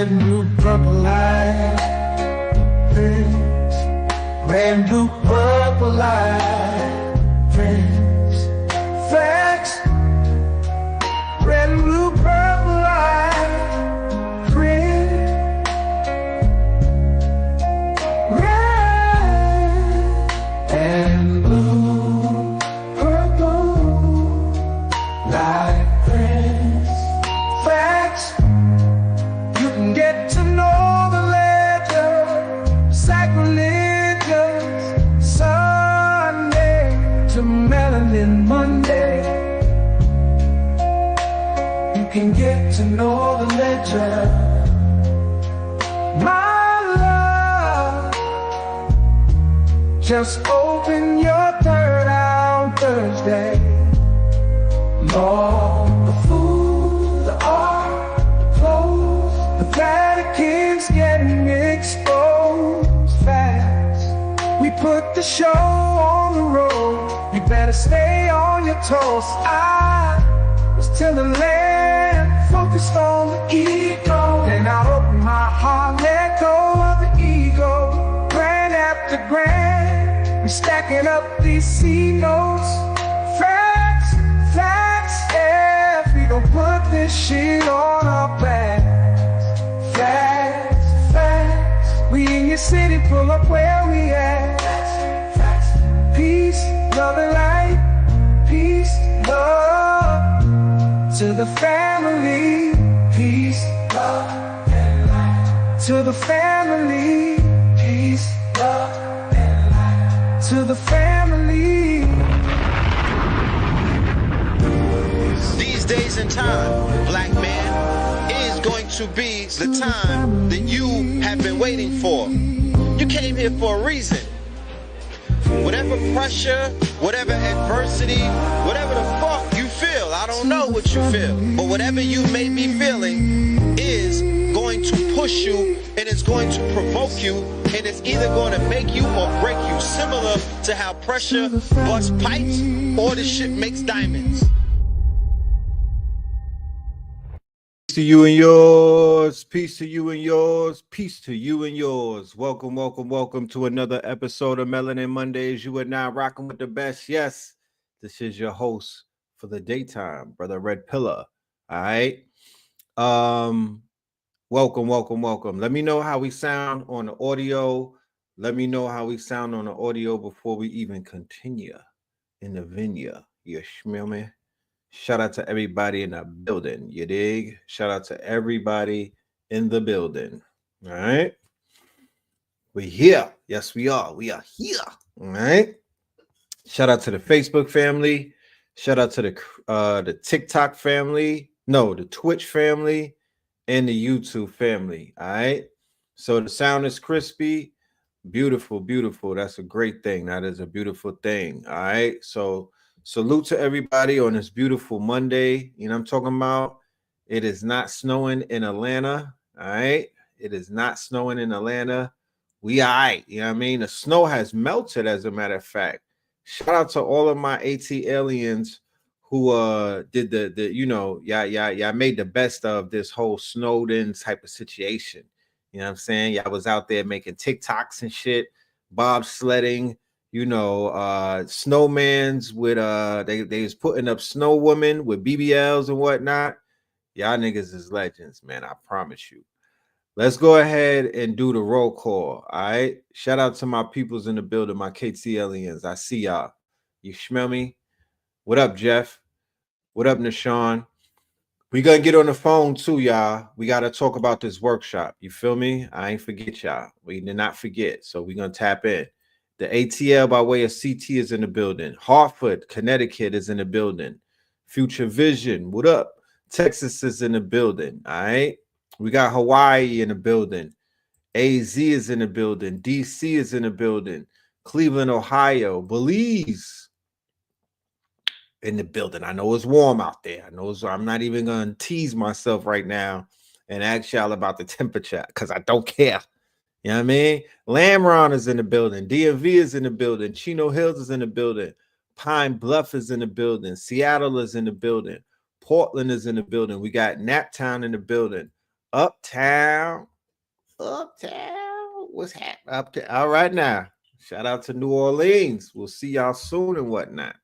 red, blue, purple light. Friends, red, blue, purple light. Friends, facts, red, blue, purple light. Friends, red and blue, purple light. Friends, facts, you can get to know the ledger, sacrilegious Sunday to Melanin Monday. You can get to know the ledger, my love. Just open your third eye on Thursday. Lord, the food, the art, the clothes, the Vatican's getting exposed fast. We put the show on the road, you better stay on your toes. I was till the land focused on the ego. Then I open my heart, let go of the ego. Grand after grand, we're stacking up these C notes. Facts, facts, yeah, we gon' put this shit on our backs. Facts, facts, we in your city, pull up where we at. Facts, facts, peace, love and light. Peace, love to the family. Peace, love and light. To the family. Peace, love and light. To the family. These days and time, black man, is going to be the time that you have been waiting for. You came here for a reason. Whatever pressure, whatever adversity, whatever the fuck you feel, I don't know what you feel, but whatever you may be feeling is going to push you, and it's going to provoke you, and it's either going to make you or break you, similar to how pressure busts pipes or the shit makes diamonds. Peace to you and yours. Peace to you and yours. Peace to you and yours. Welcome, welcome, welcome to another episode of Melanin Mondays. You are now rocking with the best. Yes, this is your host for the daytime, Brother Red Pillar. All right. Welcome, welcome, welcome. Let me know how we sound on the audio. Let me know how we sound on the audio before we even continue in the venue. You smell me? Shout out to everybody in the building. You dig? Shout out to everybody in the building. All right. We're here. Yes, we are. We are here. All right. Shout out to the Facebook family. Shout out to the TikTok family. No, the Twitch family and the YouTube family. All right. So the sound is crispy. Beautiful, beautiful. That's a great thing. That is a beautiful thing. All right. So salute to everybody on this beautiful Monday. You know what I'm talking about? It is not snowing in Atlanta. All right. It is not snowing in Atlanta. We all right. You know what I mean? The snow has melted, as a matter of fact. Shout out to all of my AT aliens who did the you know, y'all made the best of this whole snowed in type of situation. You know what I'm saying? Y'all was out there making TikToks and shit, bobsledding. You know, snowmans with they was putting up snow women with BBLs and whatnot. Y'all niggas is legends, man. I promise you. Let's go ahead and do the roll call. All right. Shout out to my peoples in the building, my KT aliens. I see y'all. You smell me? What up, Jeff? What up, Nashawn? We gonna get on the phone too, y'all. We gotta talk about this workshop. You feel me? I ain't forget y'all. We did not forget. So we gonna tap in. The ATL by way of CT is in the building. Hartford, Connecticut is in the building. Future Vision, what up? Texas is in the building, all right? We got Hawaii in the building. AZ is in the building. DC is in the building. Cleveland, Ohio. Belize in the building. I know it's warm out there. I'm not even going to tease myself right now and ask y'all about the temperature because I don't care. You know what I mean? Lamron is in the building. DMV is in the building. Chino Hills is in the building. Pine Bluff is in the building. Seattle is in the building. Portland is in the building. We got Naptown in the building. Uptown. What's happening up there? All right now. Shout out to New Orleans. We'll see y'all soon and whatnot.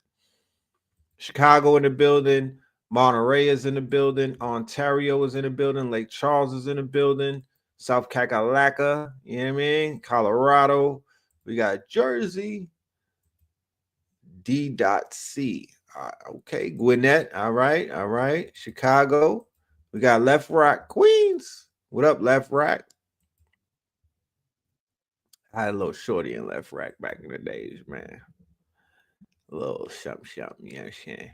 Chicago in the building. Monterey is in the building. Ontario is in the building. Lake Charles is in the building. South Kakalaka, you know what I mean? Colorado. We got Jersey. D.C. Okay, Gwinnett. All right. Chicago. We got Left Rock, Queens. What up, Left Rock? I had a little shorty in Left Rack back in the days, man. A little something, you know what I'm saying?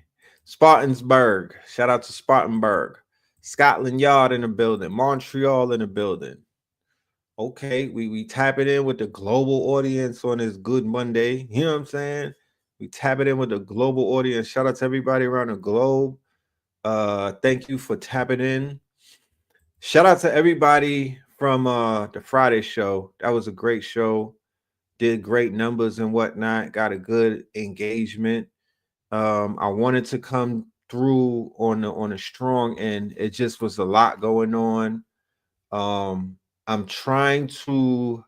Spartansburg. Shout out to Spartanburg. Scotland Yard in the building. Montreal in the building. Okay, we tap it in with the global audience on this Good Monday. You know what I'm saying? We tap it in with the global audience. Shout out to everybody around the globe. Thank you for tapping in. Shout out to everybody from the Friday show. That was a great show. Did great numbers and whatnot. Got a good engagement. I wanted to come through on a strong end. It just was a lot going on. I'm trying to,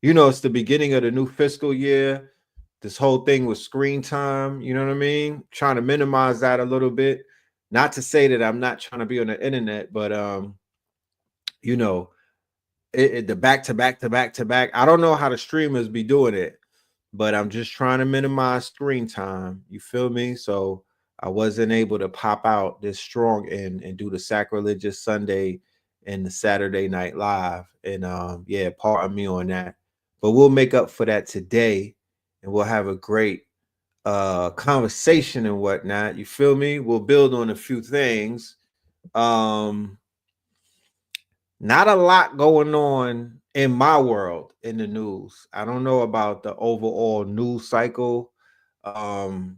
it's the beginning of the new fiscal year. This whole thing with screen time, you know what I mean? Trying to minimize that a little bit. Not to say that I'm not trying to be on the internet, but the back to back to back to back. I don't know how the streamers be doing it, but I'm just trying to minimize screen time. You feel me? So I wasn't able to pop out this strong and do the sacrilegious Sunday and the Saturday Night Live. And pardon me on that. But we'll make up for that today, and we'll have a great conversation and whatnot. You feel me? We'll build on a few things. Not a lot going on in my world in the news. I don't know about the overall news cycle. I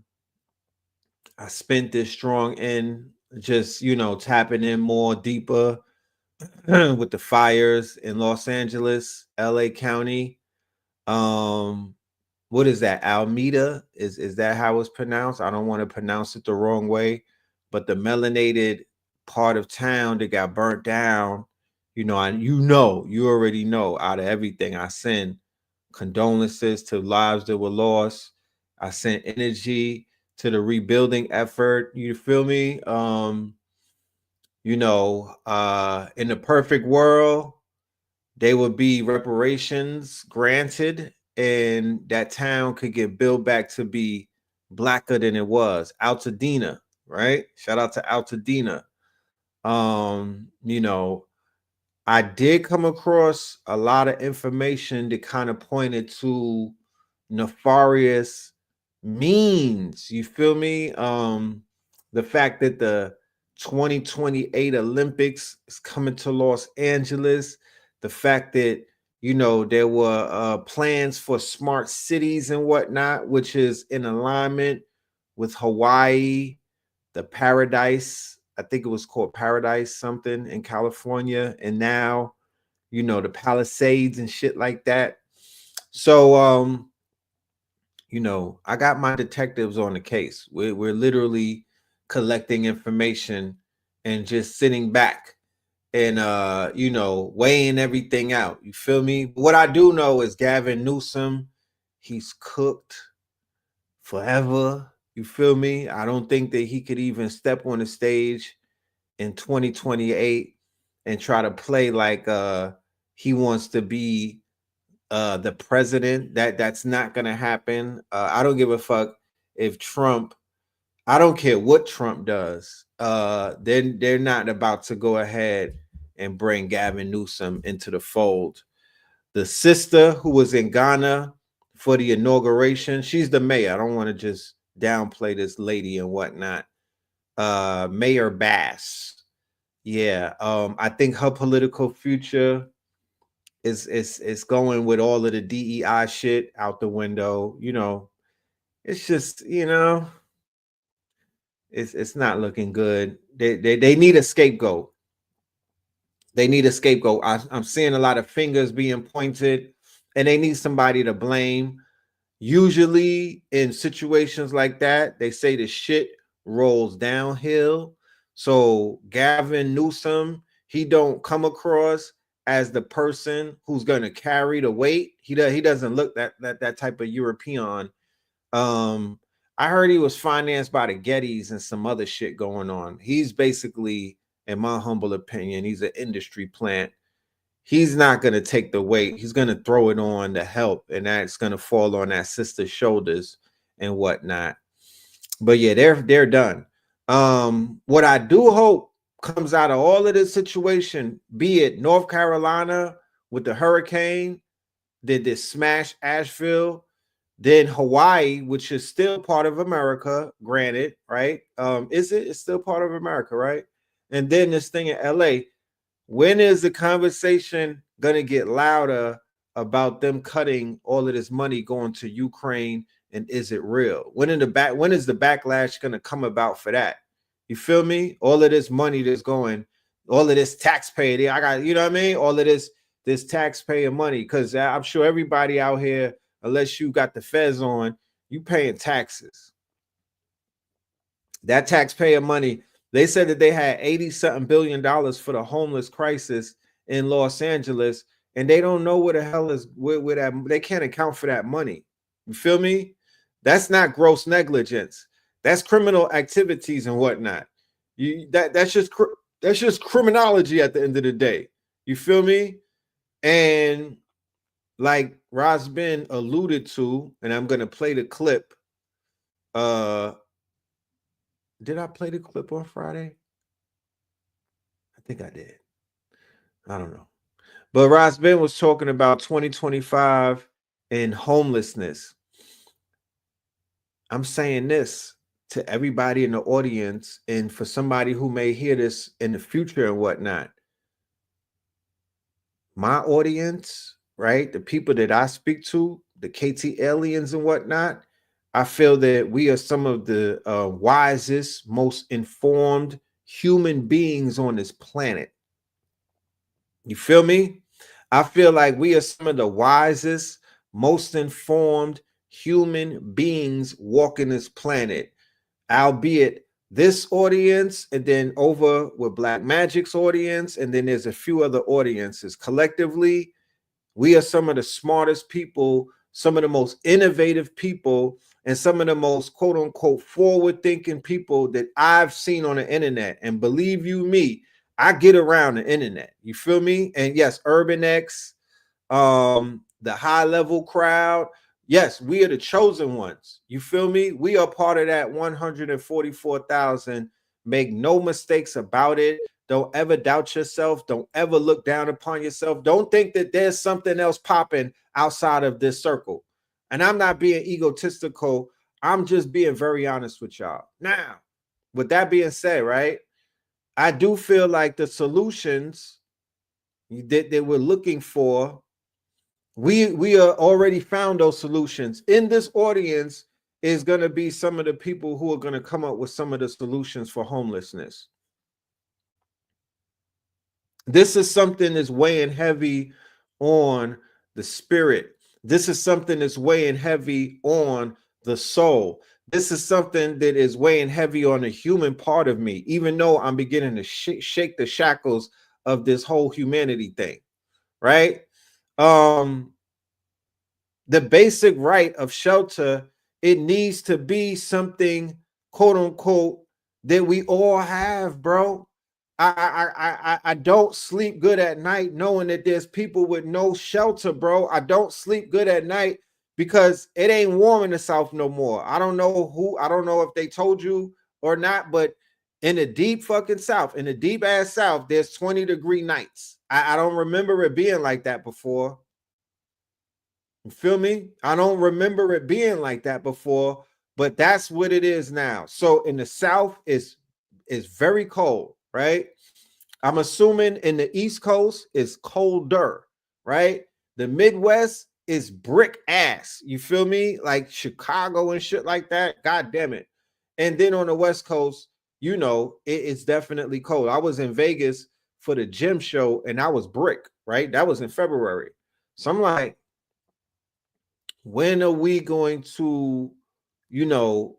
spent this strong in just, tapping in more deeper with the fires in Los Angeles, LA County. What is that? Alameda? Is that how it's pronounced? I don't want to pronounce it the wrong way, but the melanated part of town that got burnt down. You already know, out of everything I send condolences to lives that were lost. I sent energy to the rebuilding effort. You feel me? In the perfect world, there would be reparations granted and that town could get built back to be blacker than it was. Altadena, right? Shout out to Altadena. I did come across a lot of information that kind of pointed to nefarious means. You feel me? The fact that the 2028 Olympics is coming to Los Angeles, the fact that there were plans for smart cities and whatnot, which is in alignment with Hawaii, the Paradise. I think it was called Paradise something in California, and now, the Palisades and shit like that. So, I got my detectives on the case. We're literally collecting information and just sitting back and weighing everything out. You feel me? What I do know is Gavin Newsom, he's cooked forever. You feel me? I don't think that he could even step on the stage in 2028 and try to play like he wants to be the president. That's not gonna happen. I don't give a fuck if Trump, I don't care what Trump does. They're not about to go ahead and bring Gavin Newsom into the fold. The sister who was in Ghana for the inauguration, she's the mayor. I don't want to just downplay this lady and whatnot. Mayor Bass. Yeah. I think her political future is going with all of the DEI shit out the window. It's just, it's not looking good. They need a scapegoat. They need a scapegoat. I'm seeing a lot of fingers being pointed, and they need somebody to blame. Usually in situations like that, they say the shit rolls downhill. So Gavin Newsom, he don't come across as the person who's going to carry the weight. He doesn't look that type of European. I heard he was financed by the Gettys and some other shit going on. He's basically, in my humble opinion, he's an industry plant. He's not going to take the weight. He's going to throw it on the help, and that's going to fall on that sister's shoulders and whatnot. But yeah, they're done. What I do hope comes out of all of this situation, be it North Carolina with the hurricane, did this smash Asheville, then Hawaii, which is still part of America, granted, right? Is it? It's still part of America, right? And then this thing in LA. When is the conversation gonna get louder about them cutting all of this money going to Ukraine? And is it real? When is the backlash gonna come about for that? You feel me? All of this money that's going, all of this taxpayer, I got, you know what I mean? All of this taxpayer money, because I'm sure everybody out here, unless you got the feds on, you paying taxes. That taxpayer money, they said that they had $80-something billion for the homeless crisis in Los Angeles, and they don't know where the hell is where that, they can't account for that money. You feel me? That's not gross negligence. That's criminal activities and whatnot. That's just criminology at the end of the day. You feel me? And like Razbin alluded to, and I'm gonna play the clip. Did I play the clip on Friday? I think I did. I don't know. But Razbin was talking about 2025 and homelessness. I'm saying this to everybody in the audience, and for somebody who may hear this in the future and whatnot. My audience, right? The people that I speak to, the KT aliens and whatnot, I feel that we are some of the wisest, most informed human beings on this planet. You feel me? I feel like we are some of the wisest, most informed human beings walking this planet, albeit this audience, and then over with Black Magic's audience, and then there's a few other audiences. Collectively, we are some of the smartest people, some of the most innovative people, and some of the most quote unquote forward thinking people that I've seen on the internet. And believe you me, I get around the internet. You feel me? And yes, Urban X, the high level crowd. Yes, we are the chosen ones. You feel me? We are part of that 144,000. Make no mistakes about it. Don't ever doubt yourself. Don't ever look down upon yourself. Don't think that there's something else popping outside of this circle. And I'm not being egotistical. I'm just being very honest with y'all. Now, with that being said, right, I do feel like the solutions that we're looking for, we are already found those solutions. In this audience is going to be some of the people who are going to come up with some of the solutions for homelessness. This is something that's weighing heavy on the spirit. This is something that's weighing heavy on the soul. This is something that is weighing heavy on the human part of me, even though I'm beginning to shake the shackles of this whole humanity thing, right? The basic right of shelter, it needs to be something, quote unquote, that we all have, bro. I don't sleep good at night knowing that there's people with no shelter, bro. I don't sleep good at night because it ain't warm in the South no more. I don't know if they told you or not, but in the deep fucking South, in the deep ass South, there's 20-degree nights. I don't remember it being like that before. You feel me? I don't remember it being like that before, but that's what it is now. So in the South, it's very cold, right? I'm assuming in the East Coast it's colder, right? The Midwest is brick ass. You feel me? Like Chicago and shit like that. God damn it. And then on the West Coast, you know, it's definitely cold. I was in Vegas for the gym show and I was brick, right? That was in February. So I'm like, when are we going to, you know,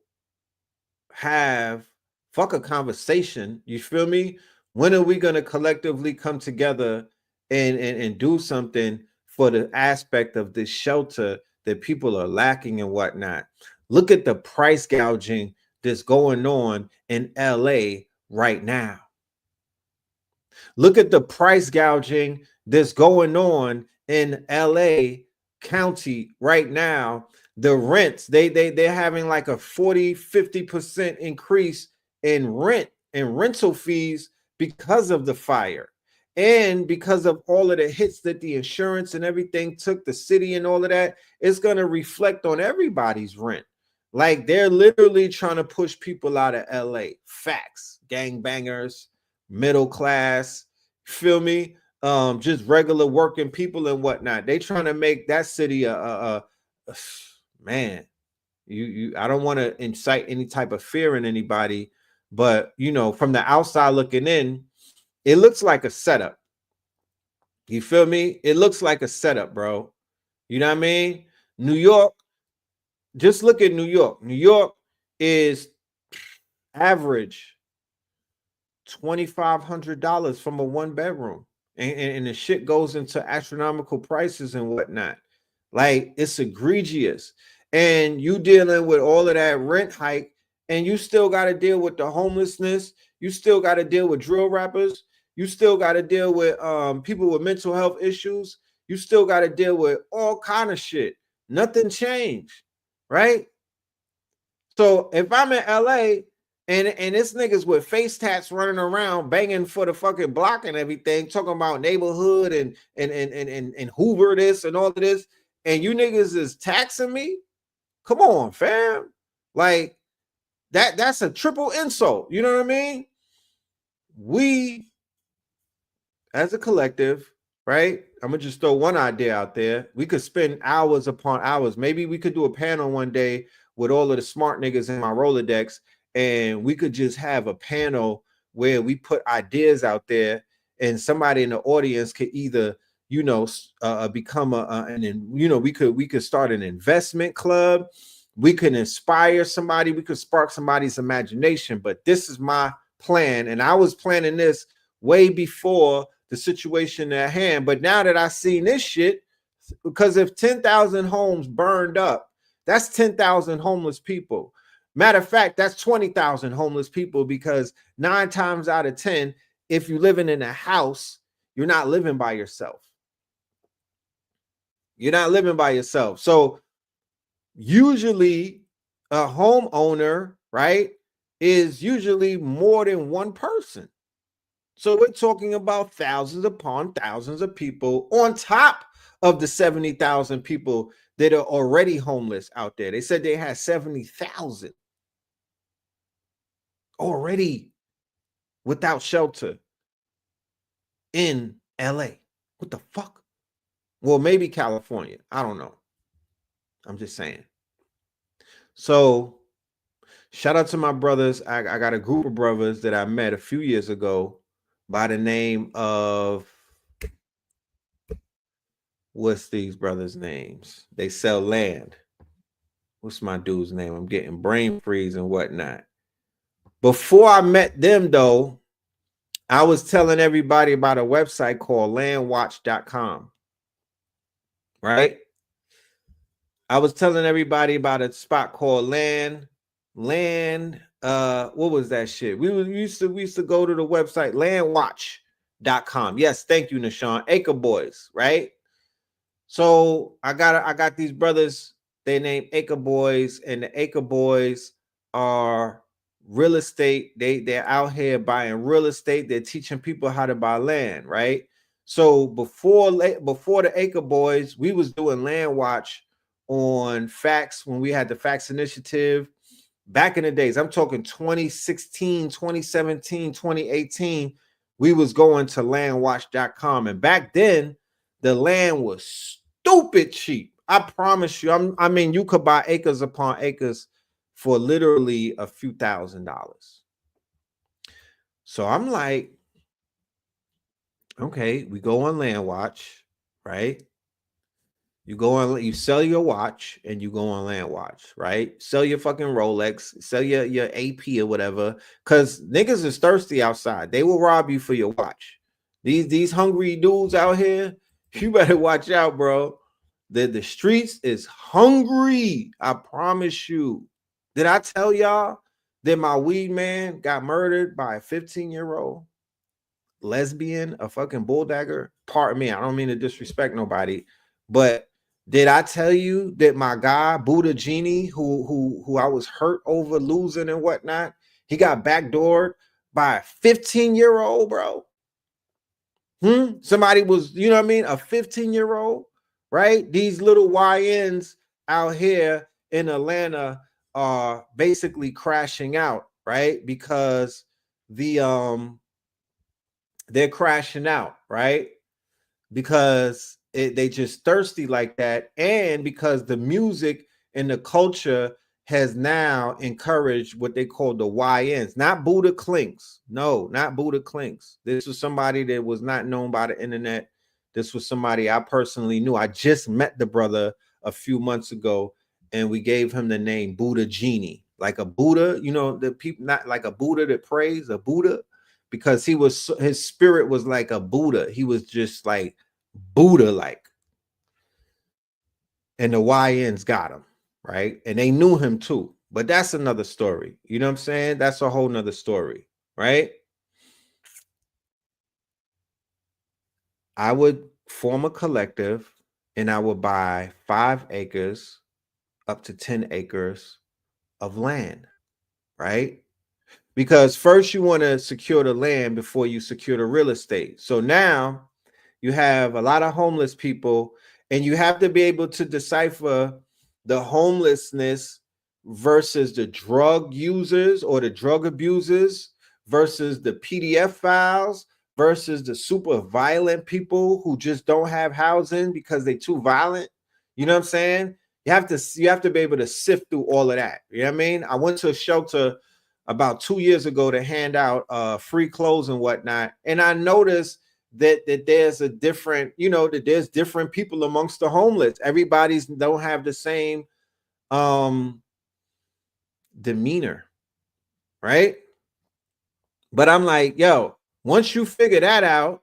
have fuck a conversation, you feel me, When are we going to collectively come together and do something for the aspect of this shelter that people are lacking and whatnot? Look at the price gouging that's going on in LA right now. Look at the price gouging that's going on in LA County right now. The rents, they're having like a 40-50% increase in rent and rental fees because of the fire. And because of all of the hits that the insurance and everything took, the city and all of that, it's going to reflect on everybody's rent. Like they're literally trying to push people out of LA. Facts. Gangbangers, middle class, feel me? Just regular working people and whatnot. They trying to make that city a man. You I don't want to incite any type of fear in anybody, but you know, from the outside looking in, it looks like a setup. You feel me? It looks like a setup, bro. You know what I mean? New York, just look at New York. New York is average $2,500 from a one bedroom, and the shit goes into astronomical prices and whatnot. Like it's egregious, and you dealing with all of that rent hike, and you still got to deal with the homelessness. You still got to deal with drill rappers. You still got to deal with people with mental health issues. You still got to deal with all kind of shit. Nothing changed, right? So if I'm in LA and this niggas with face tats running around banging for the fucking block and everything, talking about neighborhood and Hoover this and all of this, and you niggas is taxing me, come on, fam. Like that's a triple insult. You know what I mean? We as a collective, right? I'm gonna just throw one idea out there. We could spend hours upon hours. Maybe we could do a panel one day with all of the smart niggas in my Rolodex, and we could just have a panel where we put ideas out there, and somebody in the audience could either, you know, become we could start an investment club. We could inspire somebody. We could spark somebody's imagination. But this is my plan, and I was planning this way before the situation at hand. But now that I seen this shit, because if 10,000 homes burned up, that's 10,000 homeless people. Matter of fact, that's 20,000 homeless people, because 9 times out of 10, if you're living in a house, you're not living by yourself. You're not living by yourself. So usually a homeowner, right, is usually more than one person. So we're talking about thousands upon thousands of people on top of the 70,000 people that are already homeless out there. They said they had 70,000 already without shelter in LA. What the fuck? Well, maybe California. I don't know. I'm just saying. So shout out to my brothers. I got a group of brothers that I met a few years ago by the name of, what's these brothers' names? They sell land. What's my dude's name? I'm getting brain freeze and whatnot. Before I met them, though, I was telling everybody about a website called landwatch.com. Right? I was telling everybody about a spot called Land. What was that shit? We used to go to the website landwatch.com. Yes, thank you, Nashawn. Acre Boys, right? So I got these brothers, they named Acre Boys, and the Acre Boys are real estate. They're out here buying real estate. They're teaching people how to buy land, right? So before the Acre Boys, we was doing Land Watch on Facts when we had the Facts Initiative. Back in the days, I'm talking 2016, 2017, 2018, we was going to landwatch.com. And back then, the land was stupid cheap. I promise you. I mean, you could buy acres upon acres for literally a few $1,000s. So I'm like, okay, we go on Land Watch, right? You go on, you sell your watch and you go on land watch, right? Sell your fucking Rolex, sell your AP or whatever, because niggas is thirsty outside. They will rob you for your watch. These hungry dudes out here, you better watch out, bro. The streets is hungry. I promise you. Did I tell y'all that my weed man got murdered by a 15-year-old lesbian, a fucking bulldagger? Pardon me, I don't mean to disrespect nobody, but did I tell you that my guy Buddha Genie, who I was hurt over losing and whatnot, he got backdoored by a 15-year-old, bro? Somebody was, you know what I mean, a 15-year-old, right? These little YNs out here in Atlanta are basically crashing out, right? Because they're crashing out, right? Because they just thirsty like that, and because the music and the culture has now encouraged what they call the YNs, not Buddha Clinks. No, not Buddha Clinks. This was somebody that was not known by the internet. This was somebody I personally knew. I just met the brother a few months ago, and we gave him the name Buddha Genie, like a Buddha, you know, the people, not like a Buddha that prays, a Buddha, because his spirit was like a Buddha. He was just like Buddha like, and the YNs got him, right? And they knew him too, but that's another story. You know what I'm saying? That's a whole nother story, right? I would form a collective and I would buy 5 acres up to 10 acres of land, right? Because first you want to secure the land before you secure the real estate. So now you have a lot of homeless people, and you have to be able to decipher the homelessness versus the drug users or the drug abusers versus the PDF files versus the super violent people who just don't have housing because they're too violent. You know what I'm saying? You have to be able to sift through all of that. You know what I mean? I went to a shelter about 2 years ago to hand out free clothes and whatnot, and I noticed that there's a different, you know, that there's different people amongst the homeless. Everybody's don't have the same demeanor, right? But I'm like, yo, once you figure that out,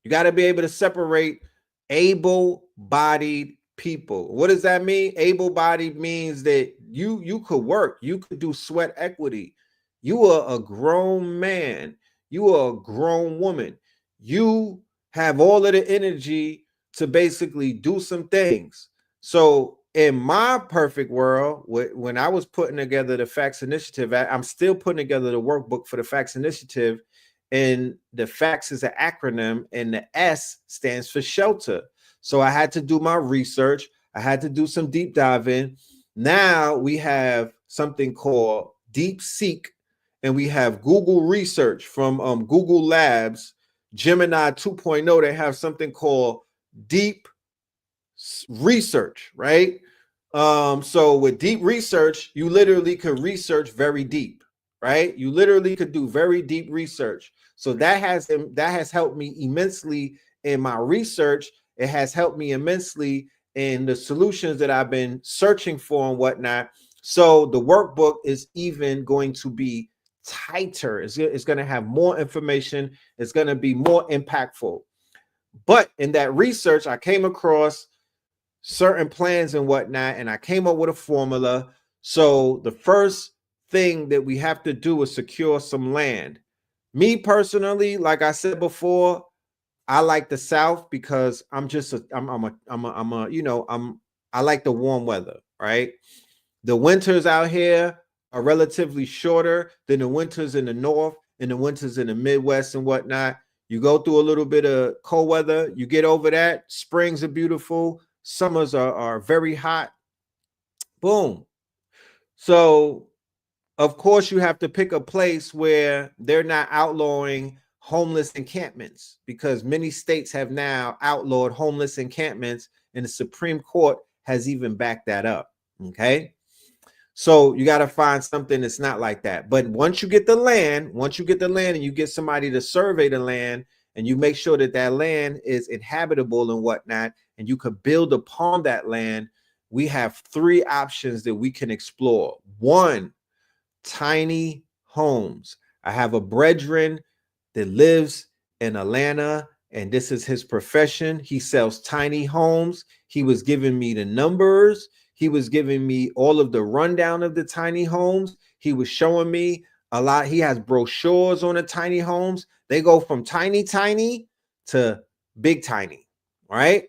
you got to be able to separate able-bodied people. What does that mean? Able-bodied means that you could work, you could do sweat equity. You are a grown man, you are a grown woman. You have all of the energy to basically do some things. So in my perfect world, when I was putting together the Facts Initiative, I'm still putting together the workbook for the Facts Initiative, and the Facts is an acronym, and the S stands for shelter. So I had to do my research. I had to do some deep diving. Now we have something called Deep-seek, and we have Google research from Google Labs, Gemini 2.0. They have something called deep research, right? So with deep research, you literally could research very deep, right? You literally could do very deep research. So that has helped me immensely in my research. It has helped me immensely in the solutions that I've been searching for and whatnot. So the workbook is even going to be tighter. It's going to have more information. It's going to be more impactful. But in that research, I came across certain plans and whatnot, and I came up with a formula. So the first thing that we have to do is secure some land. Me personally, like I said before, I like the South because I like the warm weather, right? The winters out here are relatively shorter than the winters in the North and the winters in the Midwest and whatnot. You go through a little bit of cold weather, you get over that. Springs are beautiful. Summers are very hot. Boom. So, of course, you have to pick a place where they're not outlawing homeless encampments, because many states have now outlawed homeless encampments, and the Supreme Court has even backed that up. Okay. So you got to find something that's not like that. But once you get the land and you get somebody to survey the land, and you make sure that that land is inhabitable and whatnot, and you could build upon that land, we have three options that we can explore. One, tiny homes. I have a brethren that lives in Atlanta, and this is his profession. He sells tiny homes. He was giving me the numbers. He was giving me all of the rundown of the tiny homes. He was showing me a lot. He has brochures on the tiny homes. They go from tiny to big tiny, right?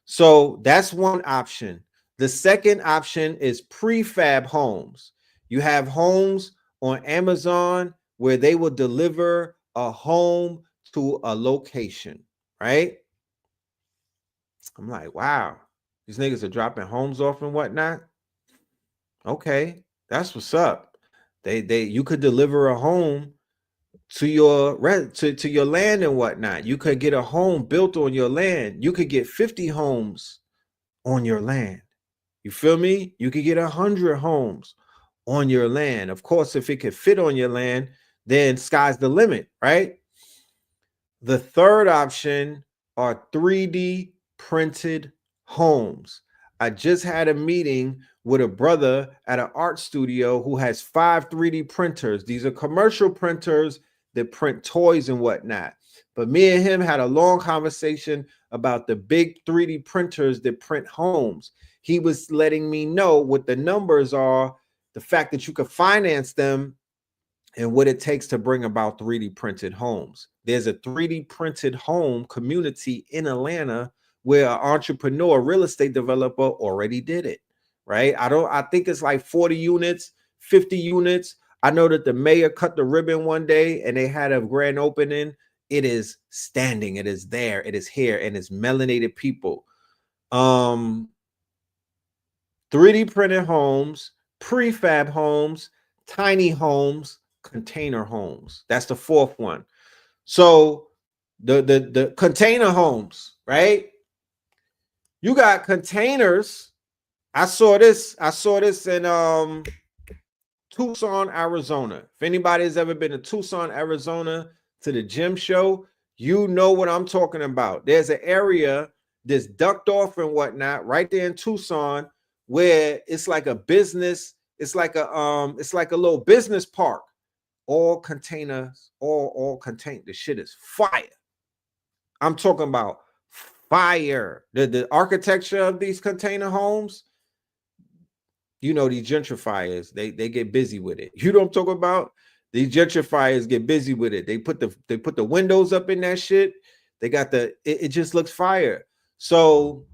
So that's one option. The second option is prefab homes. You have homes on Amazon where they will deliver a home to a location, right? I'm like, wow, these niggas are dropping homes off and whatnot. Okay, that's what's up. You could deliver a home to your to your land and whatnot. You could get a home built on your land. You could get 50 homes on your land. You feel me? You could get 100 homes on your land. Of course, if it could fit on your land, then sky's the limit, right? The third option are 3D printed homes. I just had a meeting with a brother at an art studio who has 5 3D printers. These are commercial printers that print toys and whatnot. But me and him had a long conversation about the big 3D printers that print homes. He was letting me know what the numbers are, the fact that you could finance them, and what it takes to bring about 3D printed homes. There's a 3D printed home community in Atlanta where an entrepreneur, real estate developer already did it, right? I think it's like 40 units, 50 units. I know that the mayor cut the ribbon one day and they had a grand opening. It is standing, it is there, it is here, and it's melanated people. 3D printed homes, prefab homes, tiny homes, container homes. That's the fourth one. So the container homes, right? You got containers. I saw this in Tucson, Arizona. If anybody has ever been to Tucson, Arizona to the gym show, you know what I'm talking about. There's an area that's ducked off and whatnot right there in Tucson where it's like a business, it's like a little business park. All containers, all contained. The shit is fire. I'm talking about fire. The architecture of these container homes, you know, these gentrifiers, they get busy with it. You know what I'm talking about? These gentrifiers get busy with it. They put the windows up in that shit. They got it just looks fire. So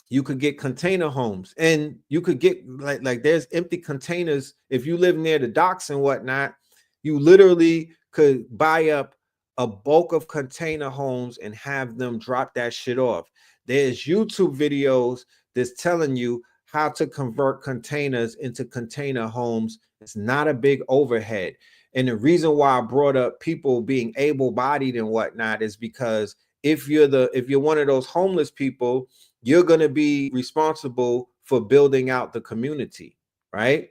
you could get container homes, and you could get like there's empty containers. If you live near the docks and whatnot, you literally could buy up a bulk of container homes and have them drop that shit off. There's YouTube videos that's telling you how to convert containers into container homes. It's not a big overhead. And the reason why I brought up people being able-bodied and whatnot is because if you're one of those homeless people, you're going to be responsible for building out the community, right?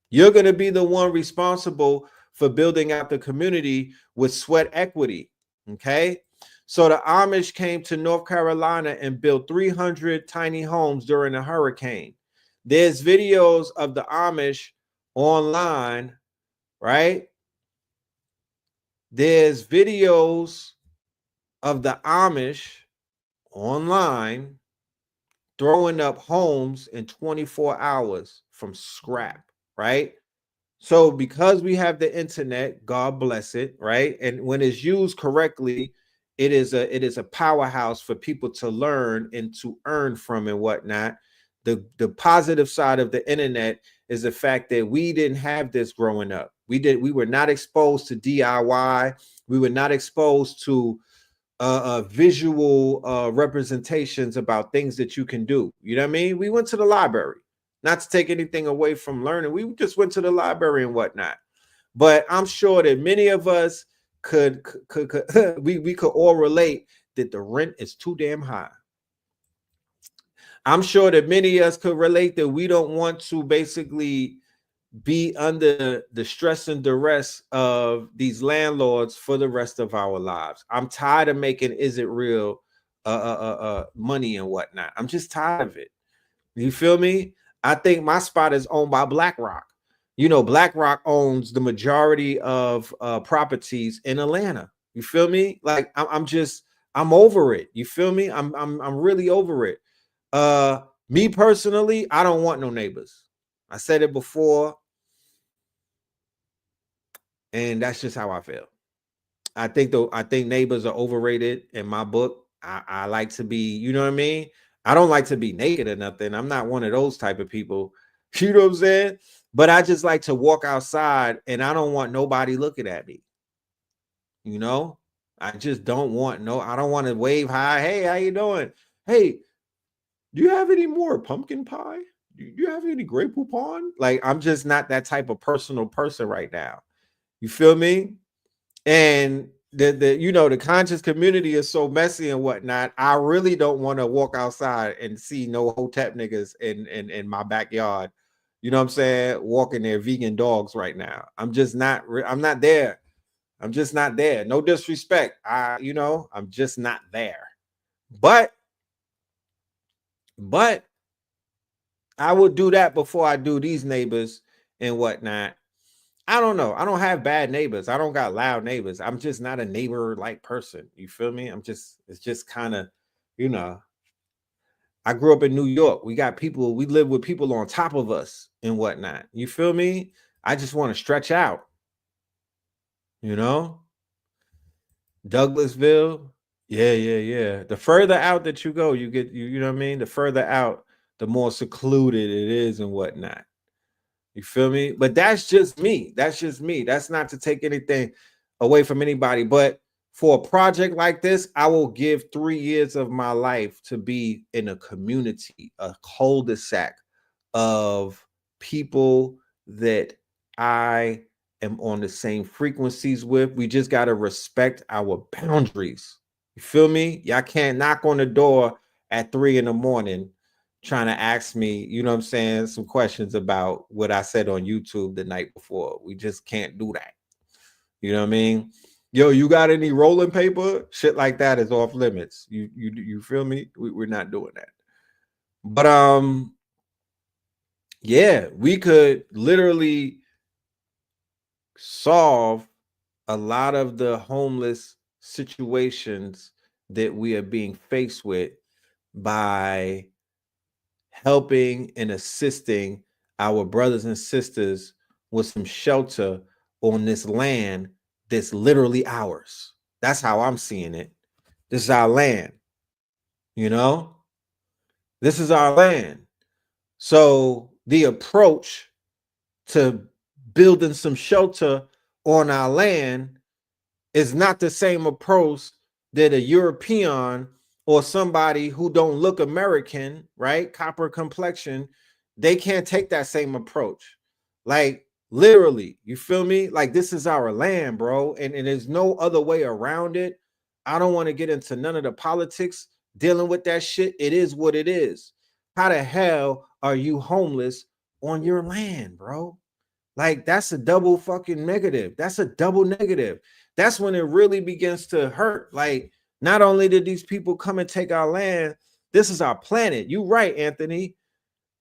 You're going to be the one responsible for building out the community with sweat equity, okay? So the Amish came to North Carolina and built 300 tiny homes during a hurricane. There's videos of the Amish online, right? There's videos of the Amish online throwing up homes in 24 hours from scrap, right? So because we have the internet, God bless it, right? And when it's used correctly, it is a powerhouse for people to learn and to earn from and whatnot. The positive side of the internet is the fact that we didn't have this growing up. We were not exposed to DIY. We were not exposed to visual representations about things that you can do. You know what I mean? We went to the library, not to take anything away from learning. We just went to the library and whatnot. But I'm sure that many of us could we could all relate that the rent is too damn high. I'm sure that many of us could relate that we don't want to basically be under the stress and duress of these landlords for the rest of our lives. I'm tired of making Is It Real money and whatnot. I'm just tired of it. You feel me? I think my spot is owned by BlackRock. You know, BlackRock owns the majority of properties in Atlanta. You feel me? Like I'm over it. You feel me? I'm really over it. Me personally, I don't want no neighbors. I said it before, and that's just how I feel. I think neighbors are overrated in my book. I like to be, you know what I mean? I don't like to be naked or nothing. I'm not one of those type of people. You know what I'm saying? But I just like to walk outside and I don't want nobody looking at me. You know? I just don't want I don't want to wave hi. Hey, how you doing? Hey, do you have any more pumpkin pie? Do you have any grape poupon? Like, I'm just not that type of personal person right now. You feel me? And the you know, the conscious community is so messy and whatnot. I really don't want to walk outside and see no hotep niggas in my backyard. You know what I'm saying? Walking their vegan dogs right now. I'm just not. I'm not there. I'm just not there. No disrespect. I'm just not there. But I would do that before I do these neighbors and whatnot. I don't know. I don't have bad neighbors. I don't got loud neighbors. I'm just not a neighbor like person. You feel me? It's just kind of, you know, I grew up in New York. We live with people on top of us and whatnot. You feel me? I just want to stretch out, you know? Douglasville. Yeah. The further out that you go, you know what I mean? The further out, the more secluded it is and whatnot. You feel me? But that's just me. That's just me. That's not to take anything away from anybody. But for a project like this, I will give 3 years of my life to be in a community, a cul-de-sac of people that I am on the same frequencies with. We just got to respect our boundaries. You feel me? Y'all can't knock on the door at 3 a.m. trying to ask me, you know what I'm saying, some questions about what I said on YouTube the night before. We just can't do that. You know what I mean? Yo, you got any rolling paper? Shit like that is off limits. You feel me? We're not doing that. But yeah, we could literally solve a lot of the homeless situations that we are being faced with by helping and assisting our brothers and sisters with some shelter on this land that's literally ours. That's how I'm seeing it. This is our land, you know? This is our land. So the approach to building some shelter on our land is not the same approach that a European or somebody who don't look American, right? Copper complexion, they can't take that same approach. Like literally, you feel me? Like this is our land, bro. And there's no other way around it. I don't want to get into none of the politics dealing with that shit. It is what it is. How the hell are you homeless on your land, bro? Like that's a double fucking negative. That's a double negative. That's when it really begins to hurt. Like, not only did these people come and take our land, this is our planet. You right, Anthony.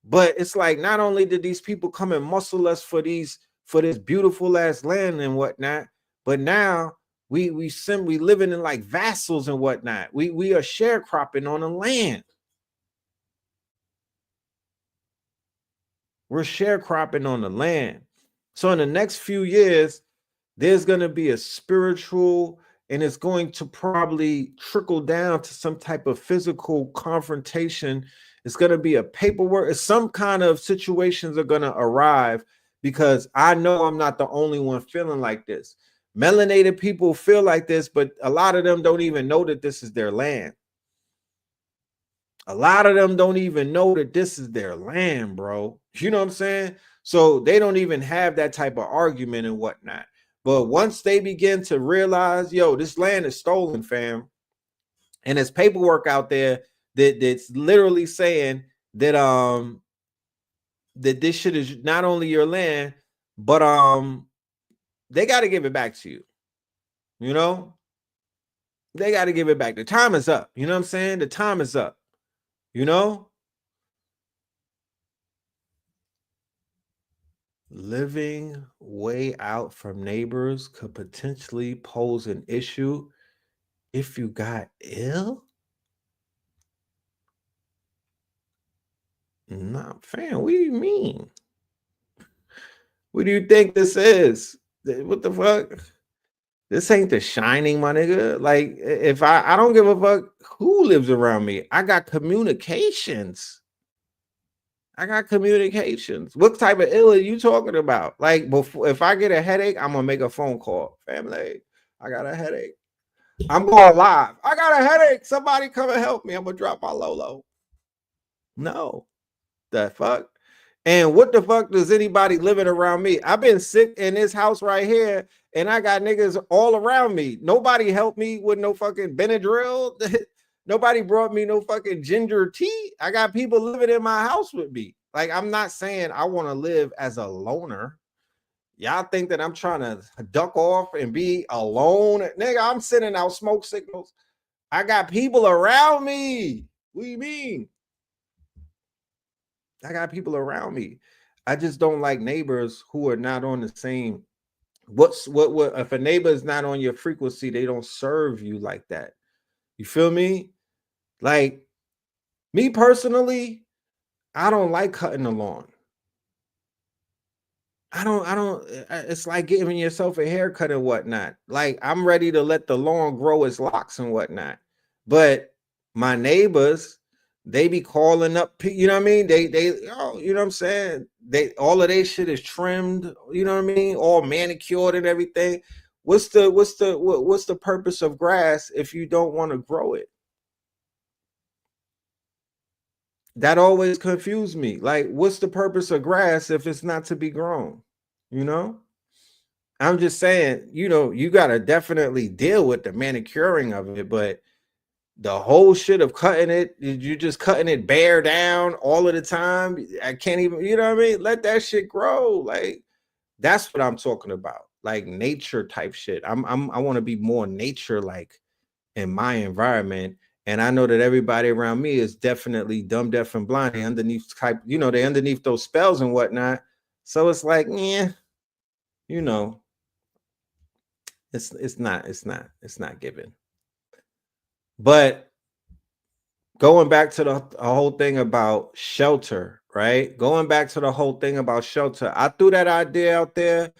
But it's like not only did these people come and muscle us for this beautiful ass land and whatnot, but now we living in like vassals and whatnot. We are sharecropping on the land. We're sharecropping on the land. So in the next few years, there's going to be a spiritual, and it's going to probably trickle down to some type of physical confrontation. It's going to be a paperwork. Some kind of situations are going to arrive because I know I'm not the only one feeling like this. Melanated people feel like this, but a lot of them don't even know that this is their land. A lot of them don't even know that this is their land, bro. You know what I'm saying? So they don't even have that type of argument and whatnot. But once they begin to realize, yo, this land is stolen, fam, and there's paperwork out there that's literally saying that that this shit is not only your land, but they got to give it back to you. You know? They got to give it back. The time is up. You know what I'm saying? The time is up. You know? Living way out from neighbors could potentially pose an issue if you got ill. Nah, fam, what do you mean? What do you think this is? What the fuck? This ain't The Shining, my nigga. Like, if I don't give a fuck who lives around me. I got communications. What type of ill are you talking about? Like, before, if I get a headache, I'm gonna make a phone call. Family, I got a headache. I'm going live. I got a headache. Somebody come and help me. I'm gonna drop my Lolo. No, the fuck. And what the fuck does anybody living around me? I've been sick in this house right here, and I got niggas all around me. Nobody helped me with no fucking Benadryl. Nobody brought me no fucking ginger tea. I got people living in my house with me. Like, I'm not saying I want to live as a loner. Y'all think that I'm trying to duck off and be alone? Nigga, I'm sending out smoke signals. I got people around me. What do you mean? I got people around me. I just don't like neighbors who are not on the same. What if a neighbor is not on your frequency, they don't serve you like that. You feel me? Like, me personally, I don't like cutting the lawn. It's like giving yourself a haircut and whatnot. Like, I'm ready to let the lawn grow its locks and whatnot. But my neighbors, they be calling up, you know what I mean? Oh, you know what I'm saying? All of their shit is trimmed, you know what I mean? All manicured and everything. What's the purpose of grass if you don't want to grow it? That always confused me. Like, what's the purpose of grass if it's not to be grown? You know? I'm just saying, you got to definitely deal with the manicuring of it, but the whole shit of cutting it, you're just cutting it bare down all of the time. I can't even, you know what I mean? Let that shit grow. Like, that's what I'm talking about. Like, nature type shit. I want to be more nature like in my environment. And I know that everybody around me is definitely dumb, deaf, and blind. They underneath type, they underneath those spells and whatnot. So it's like, yeah, it's not given. But going back to the whole thing about shelter, right? Going back to the whole thing about shelter, I threw that idea out there.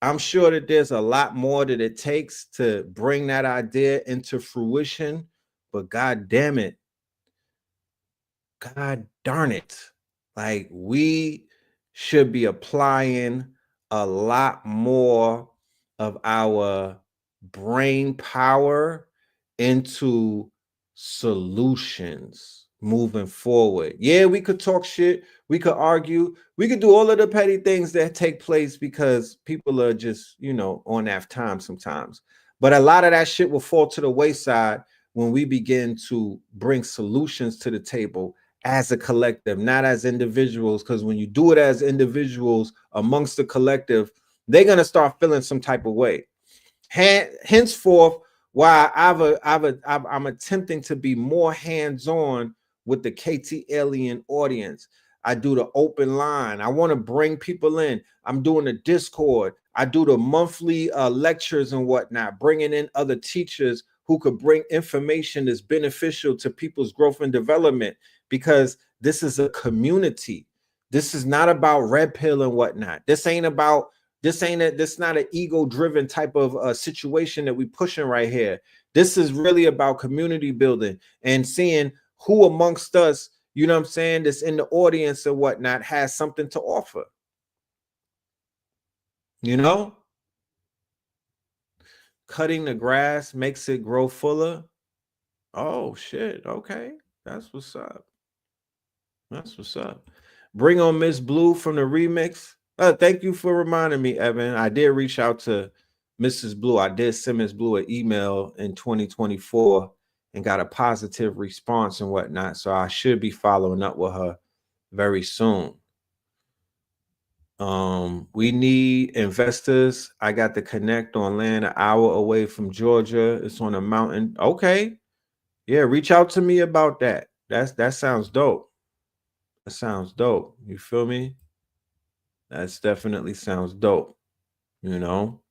I'm sure that there's a lot more that it takes to bring that idea into fruition, but God damn it. God darn it. Like, we should be applying a lot more of our brain power into solutions moving forward. Yeah, we could talk shit, we could argue, we could do all of the petty things that take place because people are just, on that time sometimes. But a lot of that shit will fall to the wayside when we begin to bring solutions to the table as a collective, not as individuals. Because when you do it as individuals amongst the collective, they're gonna start feeling some type of way. Henceforth, while I'm attempting to be more hands-on with the KT Alien audience. I do the open line. I want to bring people in. I'm doing the Discord. I do the monthly lectures and whatnot, bringing in other teachers who could bring information that's beneficial to people's growth and development, because this is a community. This is not about red pill and whatnot. This not an ego-driven type of situation that we pushing right here. This is really about community building and seeing who amongst us, you know what I'm saying, that's in the audience and whatnot, has something to offer. Cutting the grass makes it grow fuller. Oh shit. Okay. That's what's up. Bring on Miss Blue from the remix. Thank you for reminding me, Evan. I did reach out to Mrs. Blue. I did send Miss Blue an email in 2024 and got a positive response and whatnot. So I should be following up with her very soon. We need investors. I got the connect on land an hour away from Georgia. It's on a mountain. Okay. Yeah, reach out to me about that. That sounds dope. That sounds dope. You feel me? That's definitely sounds dope. You know?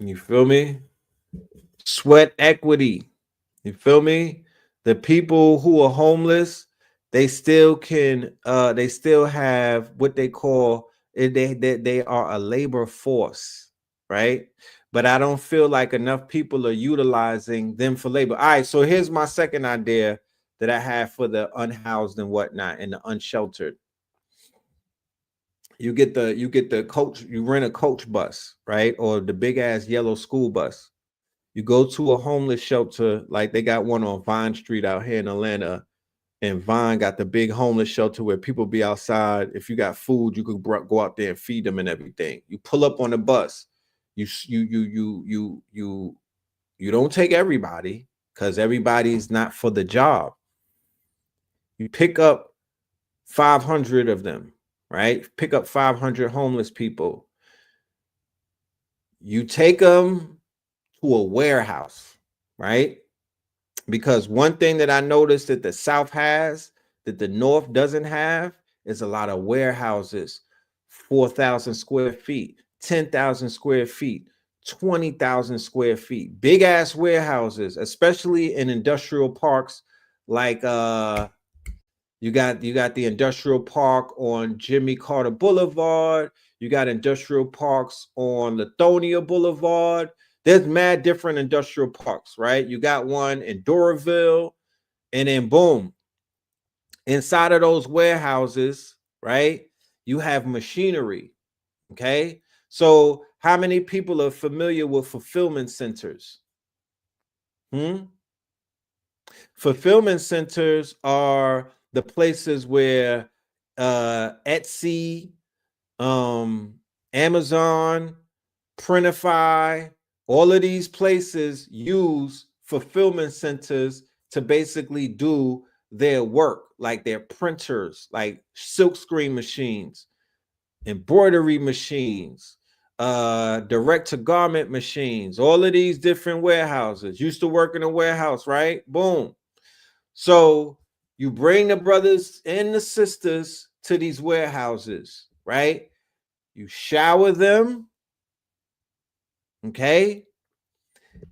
You feel me? Sweat equity. You feel me? The people who are homeless, they still they still have what they call they are a labor force, right? But I don't feel like enough people are utilizing them for labor. All right, so here's my second idea that I have for the unhoused and whatnot and the unsheltered. You get the coach, you rent a coach bus, right? Or the big ass yellow school bus. You go to a homeless shelter, like they got one on Vine Street out here in Atlanta, and Vine got the big homeless shelter where people be outside. If you got food, you could go out there and feed them and everything. You pull up on the bus. You don't take everybody because everybody's not for the job. You pick up 500 of them, right? Pick up 500 homeless people. You take them to a warehouse, right? Because one thing that I noticed that the South has that the North doesn't have is a lot of warehouses, 4,000 square feet, 10,000 square feet, 20,000 square feet, big ass warehouses, especially in industrial parks like you got the industrial park on Jimmy Carter Boulevard. You got industrial parks on Lithonia Boulevard. There's mad different industrial parks, right? You got one in Doraville, and then boom, inside of those warehouses, right? You have machinery. Okay. So how many people are familiar with fulfillment centers? Fulfillment centers are the places where Etsy, Amazon, Printify, all of these places use fulfillment centers to basically do their work, like their printers, like silk screen machines, embroidery machines, direct to garment machines, all of these different warehouses. Used to work in a warehouse, right? Boom. So you bring the brothers and the sisters to these warehouses, right? You shower them, okay?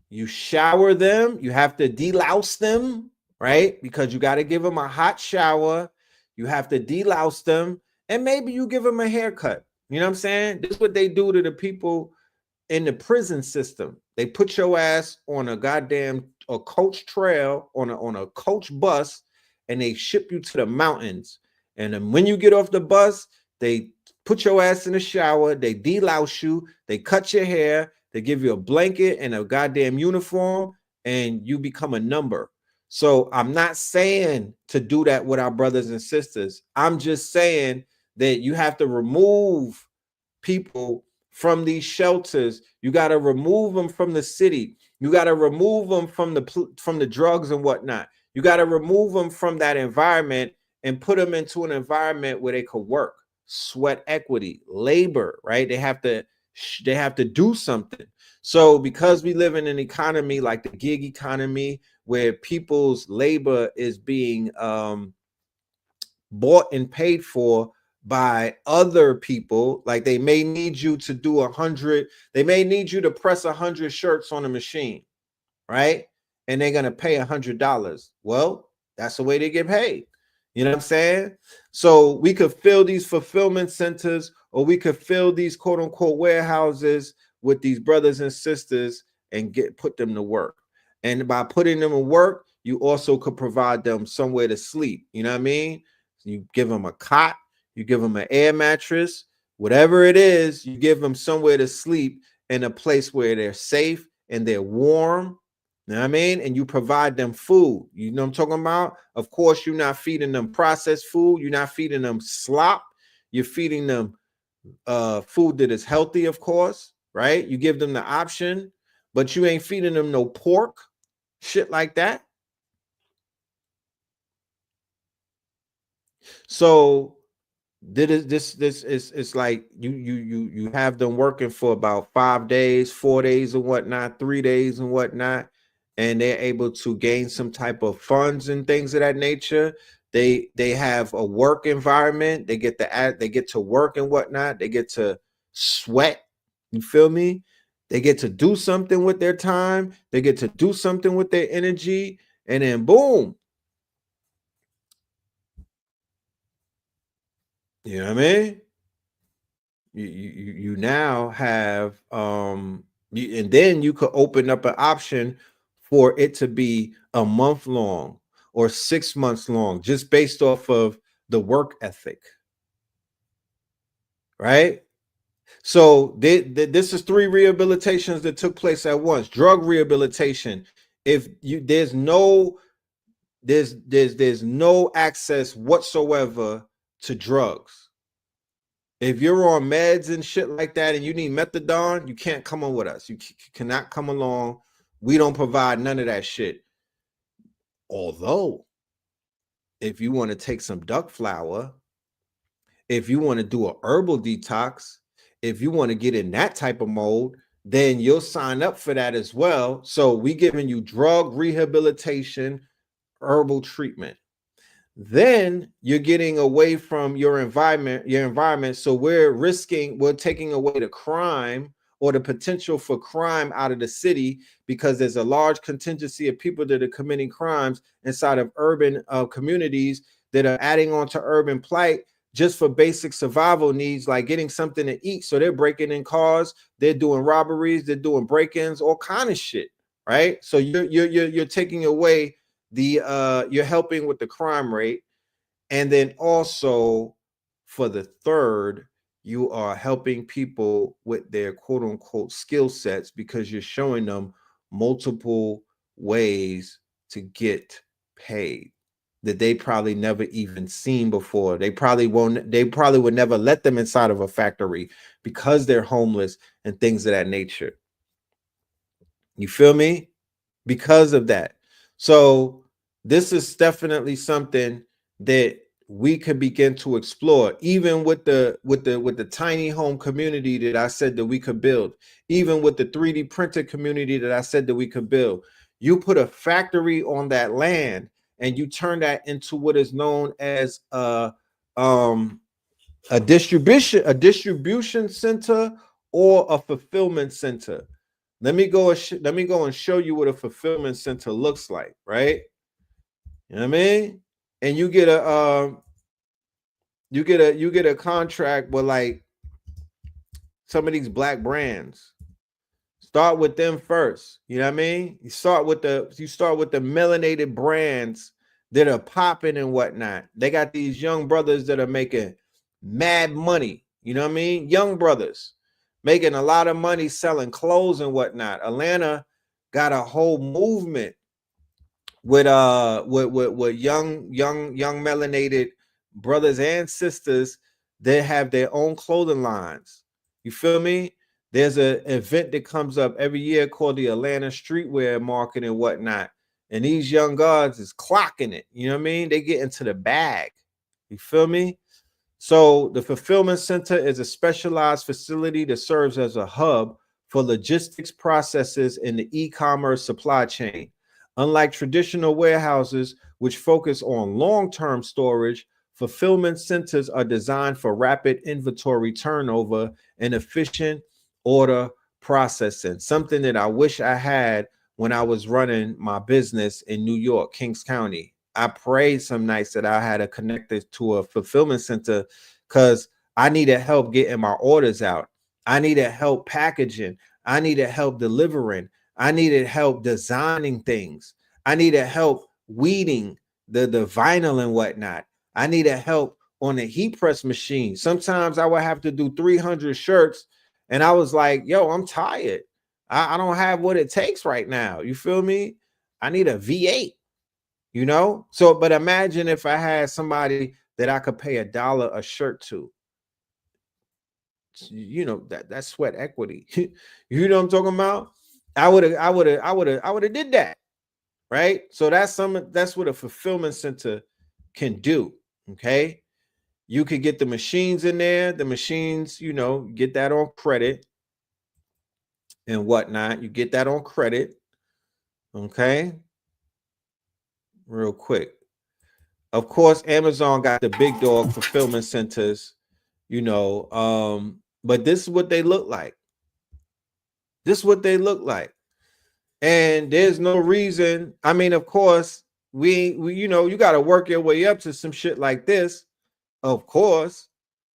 You shower them. You have to delouse them, right? Because you got to give them a hot shower. You have to delouse them, and maybe you give them a haircut. You know what I'm saying? This is what they do to the people in the prison system. They put your ass on a goddamn a coach trail on a coach bus, and they ship you to the mountains. And then when you get off the bus, they put your ass in the shower, they delouse you, they cut your hair, they give you a blanket and a goddamn uniform, and you become a number. So I'm not saying to do that with our brothers and sisters. I'm just saying that you have to remove people from these shelters. You got to remove them from the city. You got to remove them from the drugs and whatnot. You got to remove them from that environment and put them into an environment where they could work. Sweat equity, labor, right? They have to do something. So because we live in an economy like the gig economy where people's labor is being bought and paid for by other people, like they may need you to do 100, they may need you to press 100 shirts on a machine, right? And they're gonna pay $100. Well, that's the way they get paid. You know what I'm saying? So we could fill these fulfillment centers, or we could fill these quote unquote warehouses with these brothers and sisters and put them to work. And by putting them to work, you also could provide them somewhere to sleep. You know what I mean? You give them a cot, you give them an air mattress, whatever it is, you give them somewhere to sleep in a place where they're safe and they're warm. You know what I mean? And you provide them food. You know what I'm talking about? Of course, you're not feeding them processed food. You're not feeding them slop. You're feeding them food that is healthy, of course, right? You give them the option, but you ain't feeding them no pork, shit like that. So This is, it's like you have them working for about 5 days, 4 days and whatnot, 3 days and whatnot, and they're able to gain some type of funds and things of that nature. They have a work environment. They get to work and whatnot. They get to sweat. You feel me? They get to do something with their time. They get to do something with their energy, and then boom. You know what I mean? You now have and then you could open up an option for it to be a month long or 6 months long, just based off of the work ethic, right? So this is 3 rehabilitations that took place at once. Drug rehabilitation. If you there's no access whatsoever to drugs. If you're on meds and shit like that and you need methadone, you can't come on with us. You cannot come along. We don't provide none of that shit. Although, if you want to take some duck flower, if you want to do a herbal detox, if you want to get in that type of mode, then you'll sign up for that as well. So we giving you drug rehabilitation, herbal treatment. Then you're getting away from your environment. So we're taking away the crime or the potential for crime out of the city, because there's a large contingency of people that are committing crimes inside of urban communities that are adding on to urban plight just for basic survival needs, like getting something to eat. So they're breaking in cars, they're doing robberies, they're doing break-ins, all kind of shit, right? So you're taking away you're helping with the crime rate. And then also, for the third, you are helping people with their quote unquote skill sets, because you're showing them multiple ways to get paid that they probably never even seen before. They probably would never let them inside of a factory because they're homeless and things of that nature. You feel me? Because of that. So this is definitely something that we can begin to explore, even with the tiny home community that I said that we could build, even with the 3D printed community that I said that we could build. You put a factory on that land and you turn that into what is known as a distribution center or a fulfillment center. Let me go and show you what a fulfillment center looks like, right? You know what I mean? And you get a contract with like some of these black brands. Start with them first. You know what I mean? You start with the melanated brands that are popping and whatnot. They got these young brothers that are making mad money. You know what I mean? Young brothers making a lot of money selling clothes and whatnot. Atlanta got a whole movement with young melanated brothers and sisters that have their own clothing lines. You feel me? There's an event that comes up every year called the Atlanta Streetwear Market and whatnot. And these young guards is clocking it. You know what I mean? They get into the bag. You feel me? So the fulfillment center is a specialized facility that serves as a hub for logistics processes in the e-commerce supply chain. Unlike traditional warehouses, which focus on long-term storage, fulfillment centers are designed for rapid inventory turnover and efficient order processing. Something that I wish I had when I was running my business in New York, Kings County. I prayed some nights that I had a connected to a fulfillment center, because I needed help getting my orders out. I needed help packaging. I needed help delivering. I needed help designing things. I needed help weeding the vinyl and whatnot. I needed help on the heat press machine. Sometimes I would have to do 300 shirts, and I was like, yo, I'm tired. I don't have what it takes right now. You feel me? I need a V8. You know, so but imagine if I had somebody that I could pay $1 a shirt to. You know, that's sweat equity. You know what I'm talking about? I would have did that, right? So that's what a fulfillment center can do. Okay, You could get the machines in there. The machines, you know, get that on credit and whatnot. You get that on credit. Okay. Real quick. Of course, Amazon got the big dog fulfillment centers, you know. But this is what they look like. This is what they look like. And there's no reason. I mean, of course, we you know, you got to work your way up to some shit like this, of course.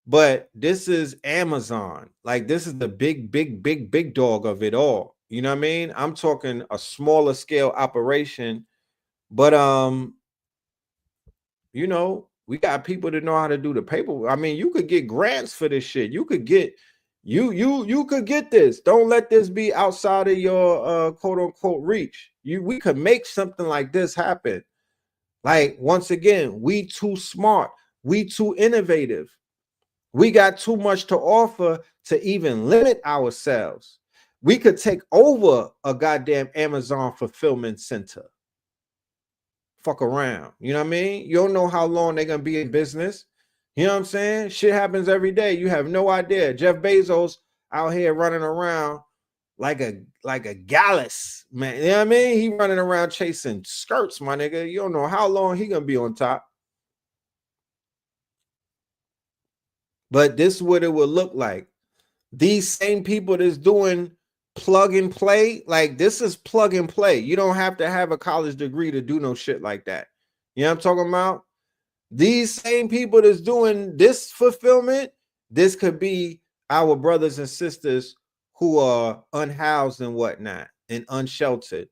But this is Amazon. Like, this is the big dog of it all. You know what I mean? I'm talking a smaller scale operation, but you know, we got people that know how to do the paper. I mean, you could get grants for this shit. You could get you could get this. Don't let this be outside of your quote unquote reach. We could make something like this happen. Like, once again, we too smart, we too innovative. We got too much to offer to even limit ourselves. We could take over a goddamn Amazon fulfillment center. Fuck around. You know what I mean? You don't know how long they're going to be in business. You know what I'm saying? Shit happens every day. You have no idea. Jeff Bezos out here running around like a gallus, man. You know what I mean? He running around chasing skirts, my nigga. You don't know how long he going to be on top. But this is what it would look like. These same people that's doing plug and play, like, this is plug and play. You don't have to have a college degree to do no shit like that. You know what I'm talking about? These same people that's doing this fulfillment, this could be our brothers and sisters who are unhoused and whatnot and unsheltered.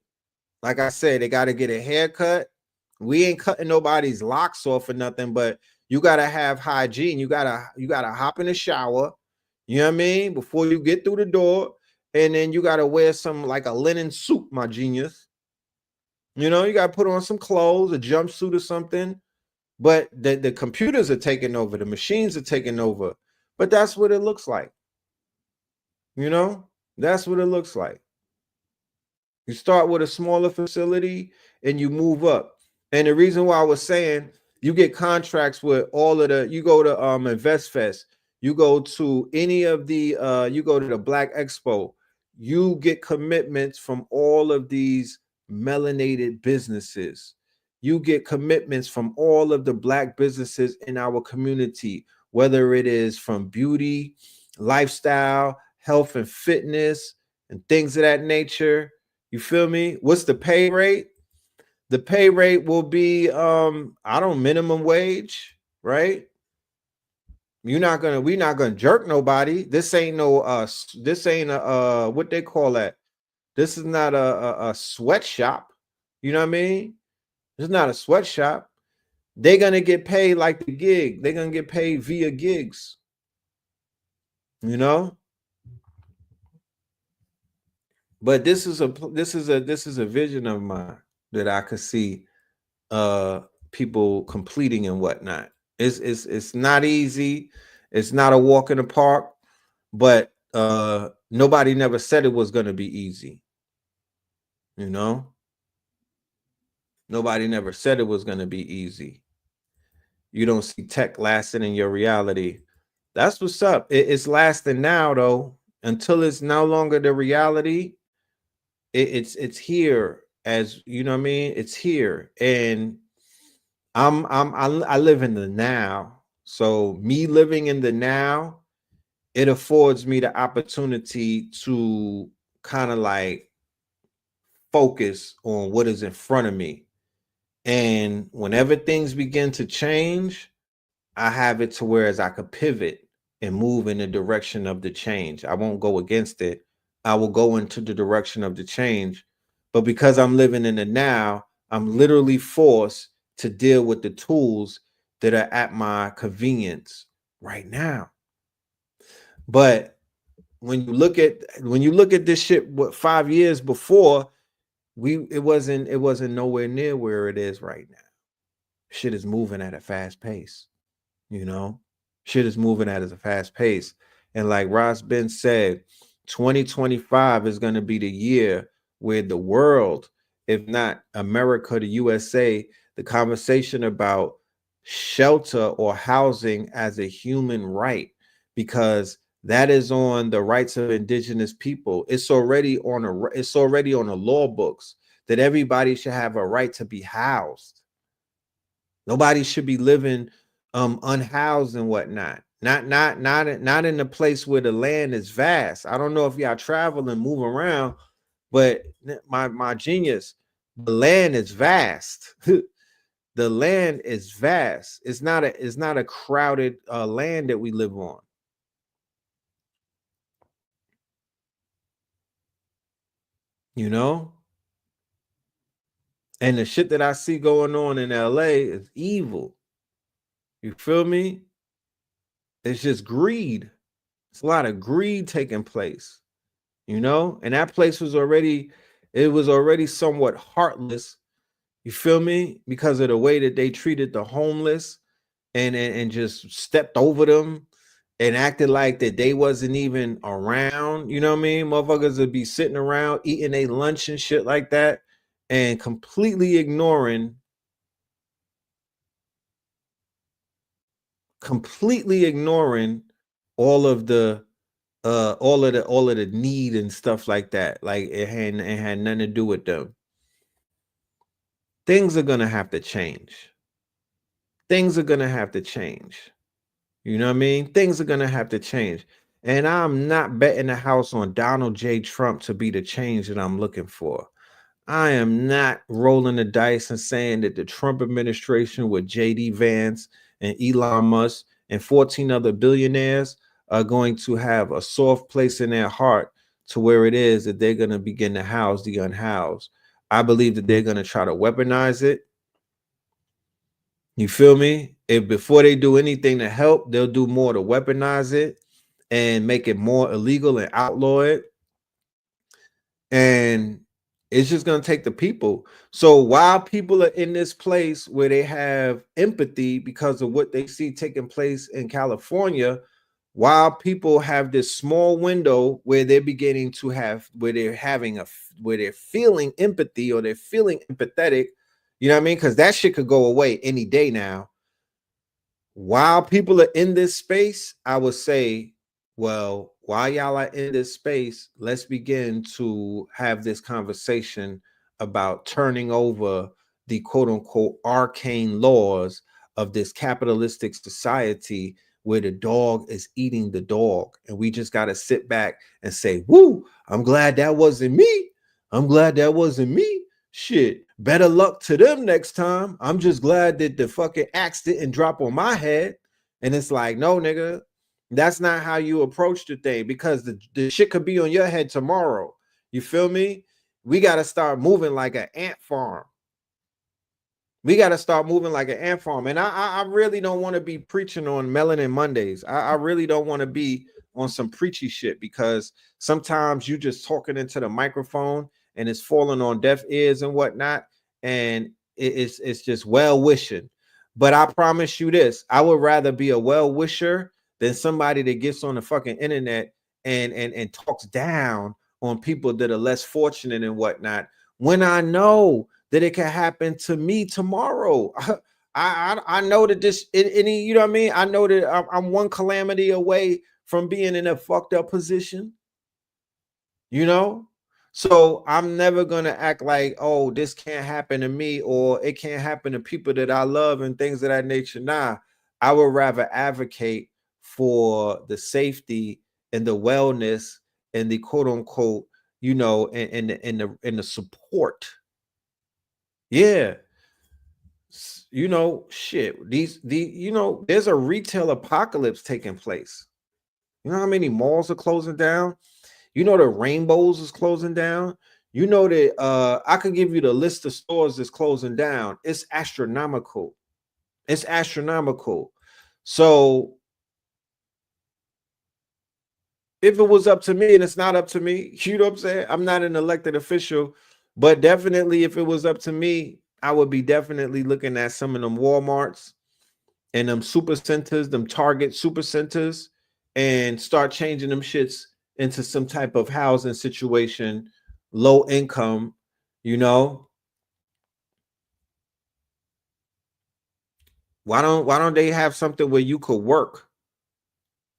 Like I said, they got to get a haircut. We ain't cutting nobody's locks off or nothing, but you got to have hygiene. You got to hop in the shower, you know what I mean, before you get through the door. And then you got to wear some, like, a linen suit, my genius. You know, you got to put on some clothes, a jumpsuit or something. But the computers are taking over. The machines are taking over. But that's what it looks like. You know, that's what it looks like. You start with a smaller facility and you move up. And the reason why I was saying, you get contracts with all of the, you go to InvestFest, you go to any of the, you go to the Black Expo, you get commitments from all of these melanated businesses. You get commitments from all of the Black businesses in our community, whether it is from beauty, lifestyle, health and fitness, and things of that nature. You feel me? What's the pay rate? The pay rate will be minimum wage, right? We're not gonna jerk nobody. This ain't no what they call that. This is not a sweatshop. You know what I mean? It's not a sweatshop. They're gonna get paid like the gig. They're gonna get paid via gigs. You know? But this is a vision of mine that I could see people completing and whatnot. It's not easy. It's not a walk in the park, but nobody never said it was going to be easy. You know? Nobody never said it was going to be easy. You don't see tech lasting in your reality. That's what's up. It's lasting now, though. Until it's no longer the reality, it's here. As you know what I mean? It's here. And I live in the now. So me living in the now, it affords me the opportunity to kind of like focus on what is in front of me. And whenever things begin to change, I have it to where as I could pivot and move in the direction of the change. I won't go against it. I will go into the direction of the change. But because I'm living in the now, I'm literally forced to deal with the tools that are at my convenience right now. But when you look at this shit, what 5 years before, it wasn't nowhere near where it is right now. Shit is moving at a fast pace, you know. Shit is moving at a fast pace. And like Ross Ben said, 2025 is going to be the year where the world, if not America, the USA, the conversation about shelter or housing as a human right, because that is on the rights of indigenous people. It's already on the law books that everybody should have a right to be housed. Nobody should be living unhoused and whatnot. Not in the place where the land is vast. I don't know if y'all travel and move around, but my genius, the land is vast. The land is vast. It's not a crowded land that we live on. You know? And the shit that I see going on in LA is evil. You feel me? It's just greed. It's a lot of greed taking place, you know? And that place it was already somewhat heartless. You feel me? Because of the way that they treated the homeless and just stepped over them and acted like that they wasn't even around. You know what I mean? Motherfuckers would be sitting around eating a lunch and shit like that and completely ignoring all of the all of the need and stuff like that. Like it had nothing to do with them. Things are gonna have to change. Things are gonna have to change. You know what I mean? Things are gonna have to change. And I'm not betting the house on Donald J. Trump to be the change that I'm looking for. I am not rolling the dice and saying that the Trump administration with JD Vance and Elon Musk and 14 other billionaires are going to have a soft place in their heart to where it is that they're going to begin to house the unhoused. I believe that they're going to try to weaponize it. You feel me? If before they do anything to help, they'll do more to weaponize it and make it more illegal and outlaw it. And it's just going to take the people. So while people are in this place where they have empathy because of what they see taking place in California, while people have this small window where they're beginning to have, where they're feeling empathy or they're feeling empathetic, you know what I mean? Because that shit could go away any day now. While people are in this space, I would say, well, while y'all are in this space, let's begin to have this conversation about turning over the quote unquote arcane laws of this capitalistic society where the dog is eating the dog. And we just got to sit back and say, woo, I'm glad that wasn't me. I'm glad that wasn't me. Shit, better luck to them next time. I'm just glad that the fucking axe didn't drop on my head. And it's like, no, nigga, that's not how you approach the thing, because the shit could be on your head tomorrow. You feel me? We got to start moving like an ant farm. We got to start moving like an ant farm. And I really don't want to be preaching on Melanin Mondays. I really don't want to be on some preachy shit, because sometimes you just talking into the microphone and it's falling on deaf ears and whatnot. And it's just well wishing. But I promise you this, I would rather be a well wisher than somebody that gets on the fucking internet and talks down on people that are less fortunate and whatnot, when I know that it can happen to me tomorrow. I know that you know what I mean? I know that I'm one calamity away from being in a fucked up position, you know? So I'm never going to act like, oh, this can't happen to me or it can't happen to people that I love and things of that nature. Nah, I would rather advocate for the safety and the wellness and the quote unquote, you know, and the support. Yeah. You know, shit, you know, there's a retail apocalypse taking place. You know how many malls are closing down? You know, the Rainbows is closing down. You know that I could give you the list of stores that's closing down. It's astronomical. It's astronomical. So if it was up to me, and it's not up to me, you know what I'm saying? I'm not an elected official, but definitely if it was up to me, I would be definitely looking at some of them Walmarts and them super centers, them Target super centers, and start changing them shits into some type of housing situation, low income, you know. Why don't they have something where you could work,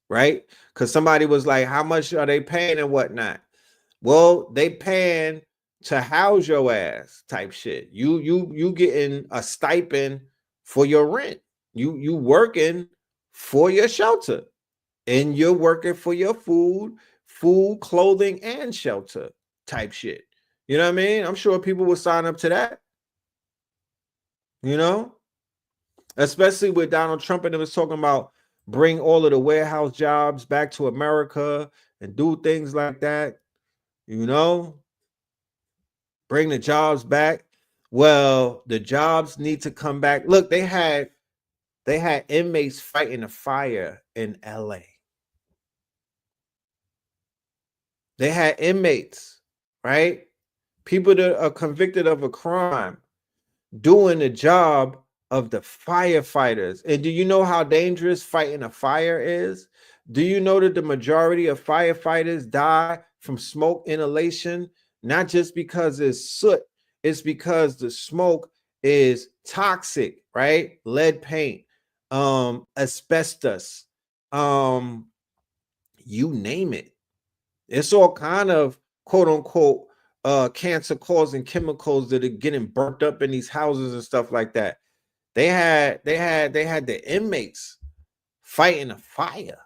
right? Because somebody was like, how much are they paying and whatnot? Well, they paying to house your ass type shit. You getting a stipend for your rent. You working for your shelter, and you're working for your food, clothing, and shelter type shit. You know what I mean? I'm sure people will sign up to that. You know, especially with Donald Trump and it was talking about bring all of the warehouse jobs back to America and do things like that. You know, bring the jobs back. Well, the jobs need to come back. Look, they had inmates fighting a fire in LA. They had inmates, right? People that are convicted of a crime doing the job of the firefighters. And do you know how dangerous fighting a fire is? Do you know that the majority of firefighters die from smoke inhalation? Not just because it's soot, it's because the smoke is toxic, right? Lead paint, asbestos, um, you name it. It's all kind of quote unquote cancer causing chemicals that are getting burnt up in these houses and stuff like that. They had the inmates fighting a fire.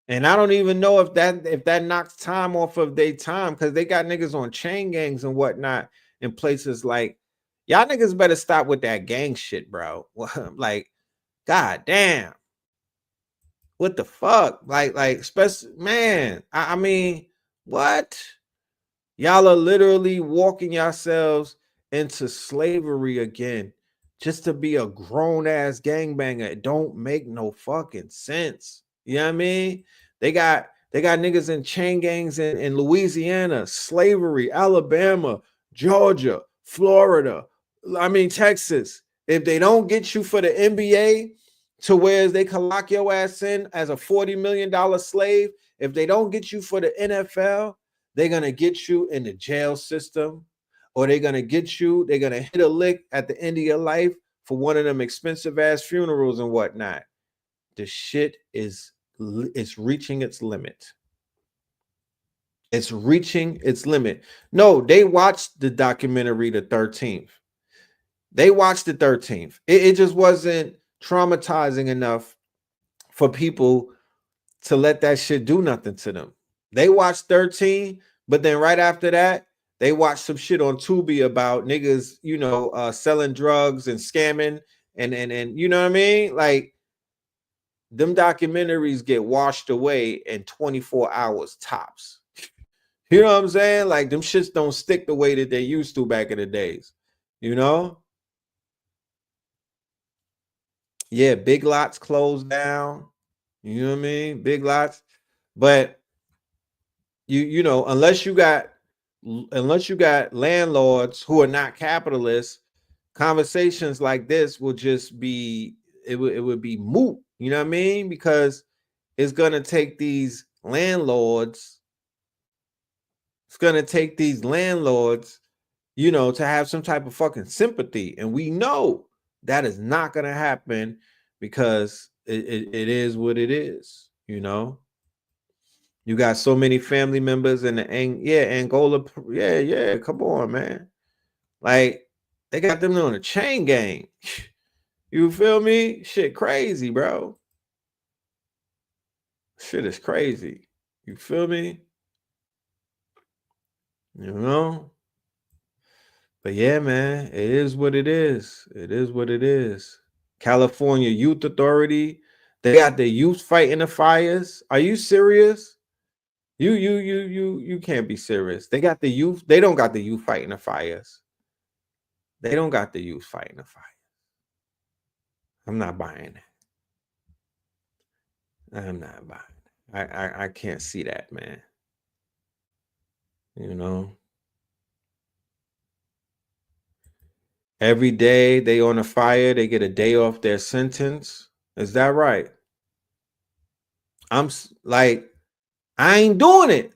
And I don't even know if that knocks time off of their time because they got niggas on chain gangs and whatnot in places like y'all niggas better stop with that gang shit, bro. Like, god damn. What the fuck? Like, especially man. I mean, what? Y'all are literally walking yourselves into slavery again just to be a grown ass gangbanger. It don't make no fucking sense. You know what I mean? They got niggas in chain gangs in Louisiana, slavery, Alabama, Georgia, Florida. I mean Texas. If they don't get you for the NBA to where they can lock your ass in as a $40 million slave, if they don't get you for the NFL, they're going to get you in the jail system, or they're going to hit a lick at the end of your life for one of them expensive ass funerals and whatnot. The shit it's reaching its limit. It's reaching its limit. No, they watched the documentary The 13th. They watched the 13th. It just wasn't traumatizing enough for people to let that shit do nothing to them. They watched 13, but then right after that, they watched some shit on Tubi about niggas, selling drugs and scamming and you know what I mean? Like them documentaries get washed away in 24 hours tops. You know what I'm saying? Like them shits don't stick the way that they used to back in the days. You know? Yeah, Big Lots closed down. You know what I mean? Big Lots. But unless you got landlords who are not capitalists, conversations like this will just be it would be moot. You know what I mean? Because it's gonna take these landlords. It's gonna take these landlords, to have some type of fucking sympathy, and we know that is not gonna happen because it is what it is. You got so many family members in Angola. Yeah, come on, man. Like they got them on a chain gang. You feel me? Shit crazy, bro. Shit is crazy. You feel me? You know? But yeah, man, it is what it is. It is what it is. California Youth Authority, they got the youth fighting the fires. Are you serious? You can't be serious. They got the youth. They don't got the youth fighting the fires. They don't got the youth fighting the fire. I'm not buying it. I'm not buying it. I can't see that, man. You know, every day they on a fire, they get a day off their sentence. Is that right? Like, I ain't doing it.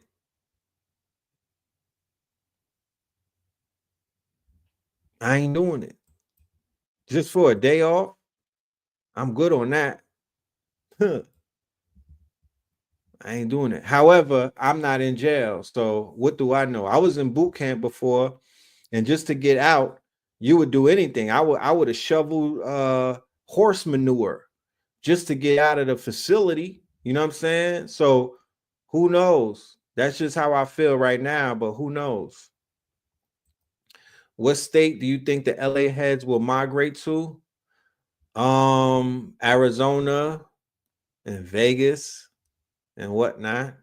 I ain't doing it. Just for a day off. I'm good on that. I ain't doing it. However, I'm not in jail. So what do I know? I was in boot camp before, and just to get out, you would do anything. I would have shoveled horse manure just to get out of the facility. You know what I'm saying? So who knows? That's just how I feel right now, but who knows? What state do you think the LA heads will migrate to? Arizona and Vegas and whatnot,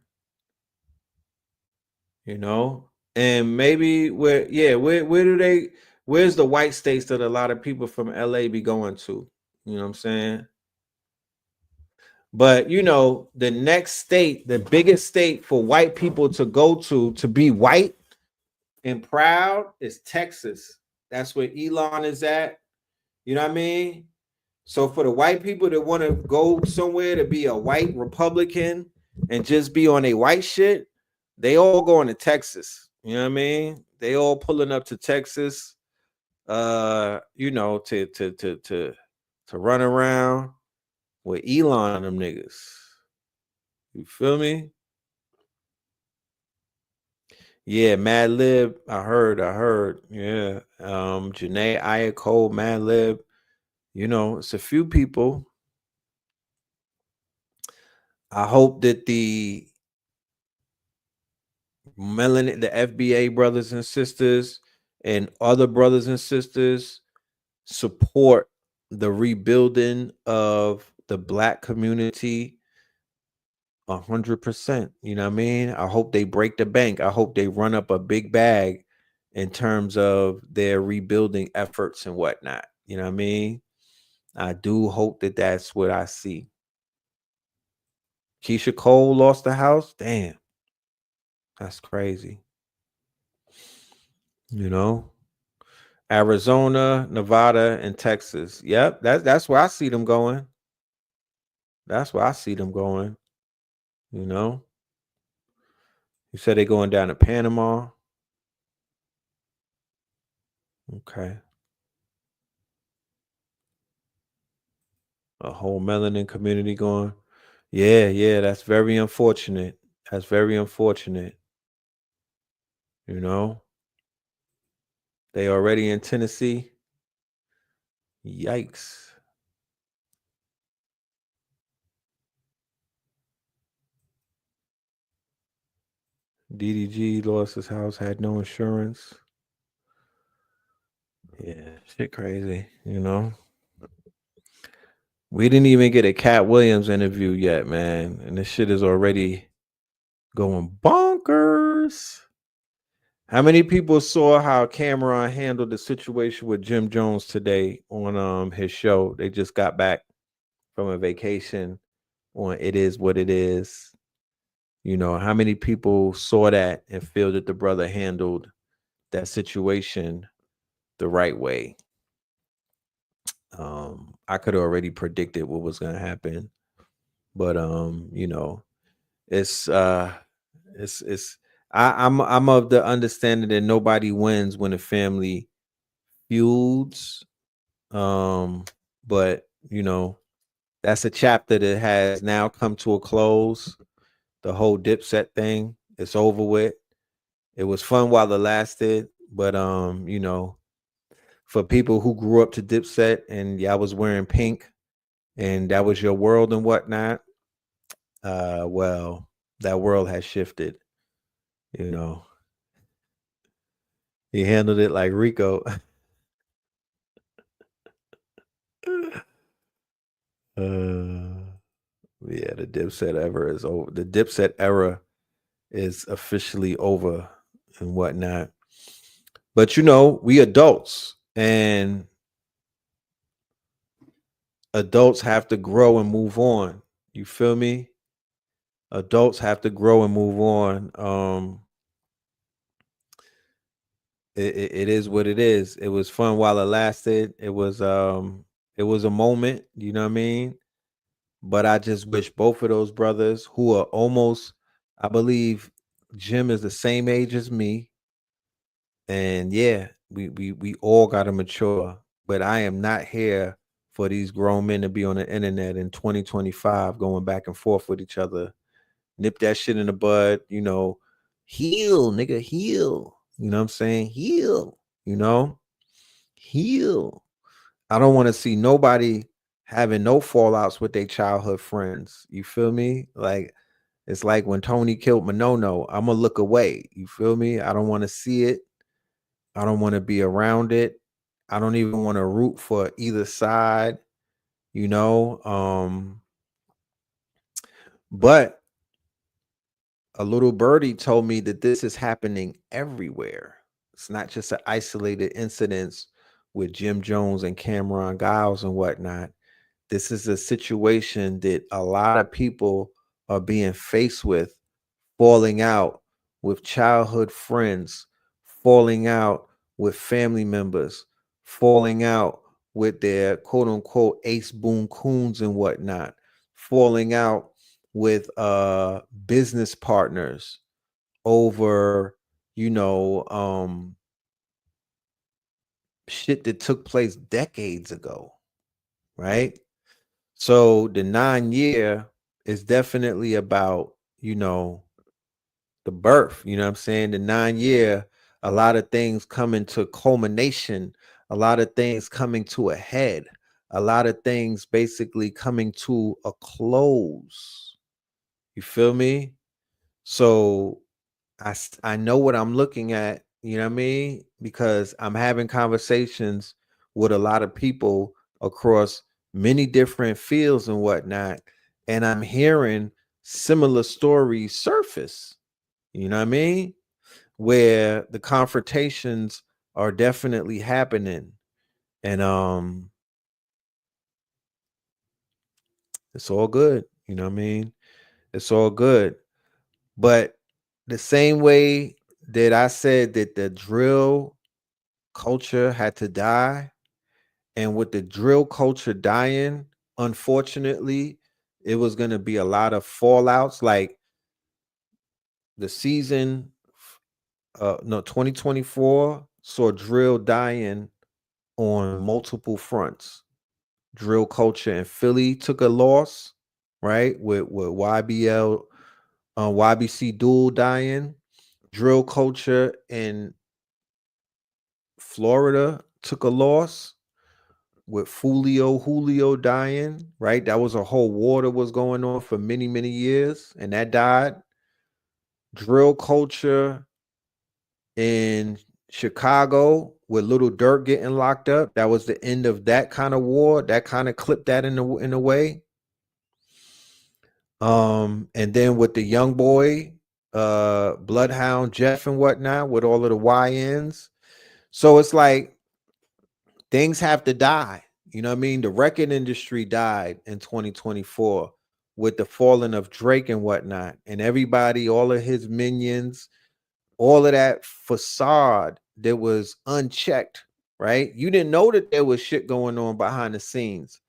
you know. And maybe where do they where's the white states that a lot of people from LA be going to? You know what I'm saying? But you know, the next state, the biggest state for white people to go to be white and proud is Texas. That's where Elon is at. You know what I mean? So for the white people that want to go somewhere to be a white Republican and just be on a white shit, they all going to Texas. You know what I mean? They all pulling up to Texas, you know, to run around with Elon and them niggas. You feel me? Yeah, Mad Lib. I heard. Yeah. Janae Ayako, Mad Lib. You know, it's a few people. I hope that the Melanin, the FBA brothers and sisters, and other brothers and sisters support the rebuilding of the black community 100%. You know what I mean? I hope they break the bank. I hope they run up a big bag in terms of their rebuilding efforts and whatnot. You know what I mean? I do hope that that's what I see. Keisha Cole lost the house. Damn, that's crazy. You know, Arizona, Nevada, and Texas. Yep, that's where I see them going. That's where I see them going. You know, you said they're going down to Panama. Okay, a whole melanin community going. Yeah, that's very unfortunate. That's very unfortunate. You know, they already in Tennessee. Yikes. DDG lost his house, had no insurance. Yeah, shit crazy, you know. We didn't even get a Cat Williams interview yet, man. And this shit is already going bonkers. How many people saw how Cameron handled the situation with Jim Jones today on his show? They just got back from a vacation on It Is What It Is. You know, how many people saw that and feel that the brother handled that situation the right way? I could have already predicted what was gonna happen, but you know, it's it's I'm of the understanding that nobody wins when a family feuds. But you know, that's a chapter that has now come to a close. The whole Dipset thing, it's over with. It was fun while it lasted, but you know, for people who grew up to Dipset and y'all was wearing pink and that was your world and whatnot, well, that world has shifted. You know, he handled it like Rico. Yeah, the Dipset era is over. The Dipset era is officially over and whatnot. But you know, we adults and adults have to grow and move on. You feel me? Adults have to grow and move on. It is what it is. It was fun while it lasted. It was a moment, you know what I mean? But I just wish both of those brothers who are almost, I believe Jim is the same age as me. And yeah, we all gotta mature. But I am not here for these grown men to be on the internet in 2025 going back and forth with each other. Nip that shit in the bud, heal, nigga, heal. You know what I'm saying? Heal, heal. I don't want to see nobody having no fallouts with their childhood friends. You feel me? Like, it's like when Tony killed Manono, I'm going to look away. You feel me? I don't want to see it. I don't want to be around it. I don't even want to root for either side, but a little birdie told me that this is happening everywhere. It's not just an isolated incident with Jim Jones and Cameron Giles and whatnot. This is a situation that a lot of people are being faced with, falling out with childhood friends, falling out with family members, falling out with their quote unquote ace boon coons and whatnot, falling out with business partners over, shit that took place decades ago, right? So the 9 year is definitely about, the birth, you know what I'm saying? The 9 year, a lot of things coming to culmination, a lot of things coming to a head, a lot of things basically coming to a close. You feel me? So I know what I'm looking at, you know what I mean? Because I'm having conversations with a lot of people across many different fields and whatnot, and I'm hearing similar stories surface. You know what I mean? Where the confrontations are definitely happening. And it's all good. You know what I mean? It's all good. But the same way that I said that the drill culture had to die, and with the drill culture dying, unfortunately, it was going to be a lot of fallouts. Like the season, 2024 saw drill dying on multiple fronts. Drill culture in Philly took a loss, right? With YBL, YBC Duel dying. Drill culture in Florida took a loss with Julio dying, right? That was a whole war that was going on for many, many years, and that died. Drill culture in Chicago with Little Dirk getting locked up. That was the end of that kind of war. That kind of clipped that in a way. And then with the young boy, Bloodhound Jeff and whatnot, with all of the YNs. So it's like things have to die. You know what I mean? The record industry died in 2024 with the falling of Drake and whatnot, and everybody, all of his minions, all of that facade that was unchecked, right? You didn't know that there was shit going on behind the scenes.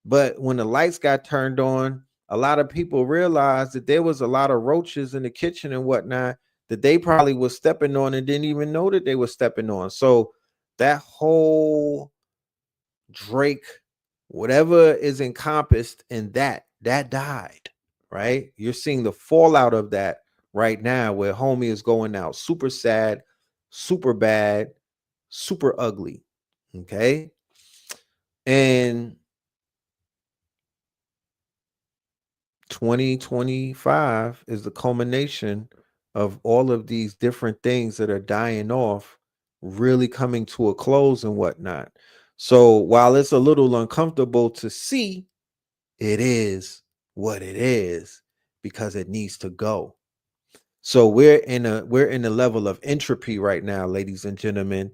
But when the lights got turned on, a lot of people realized that there was a lot of roaches in the kitchen and whatnot that they probably was stepping on and didn't even know that they were stepping on. So that whole Drake, whatever is encompassed in that died, right? You're seeing the fallout of that right now, where homie is going out super sad, super bad, super ugly. Okay. And 2025 is the culmination of all of these different things that are dying off, really coming to a close and whatnot. So while it's a little uncomfortable to see, it is what it is because it needs to go. So we're in a level of entropy right now, ladies and gentlemen,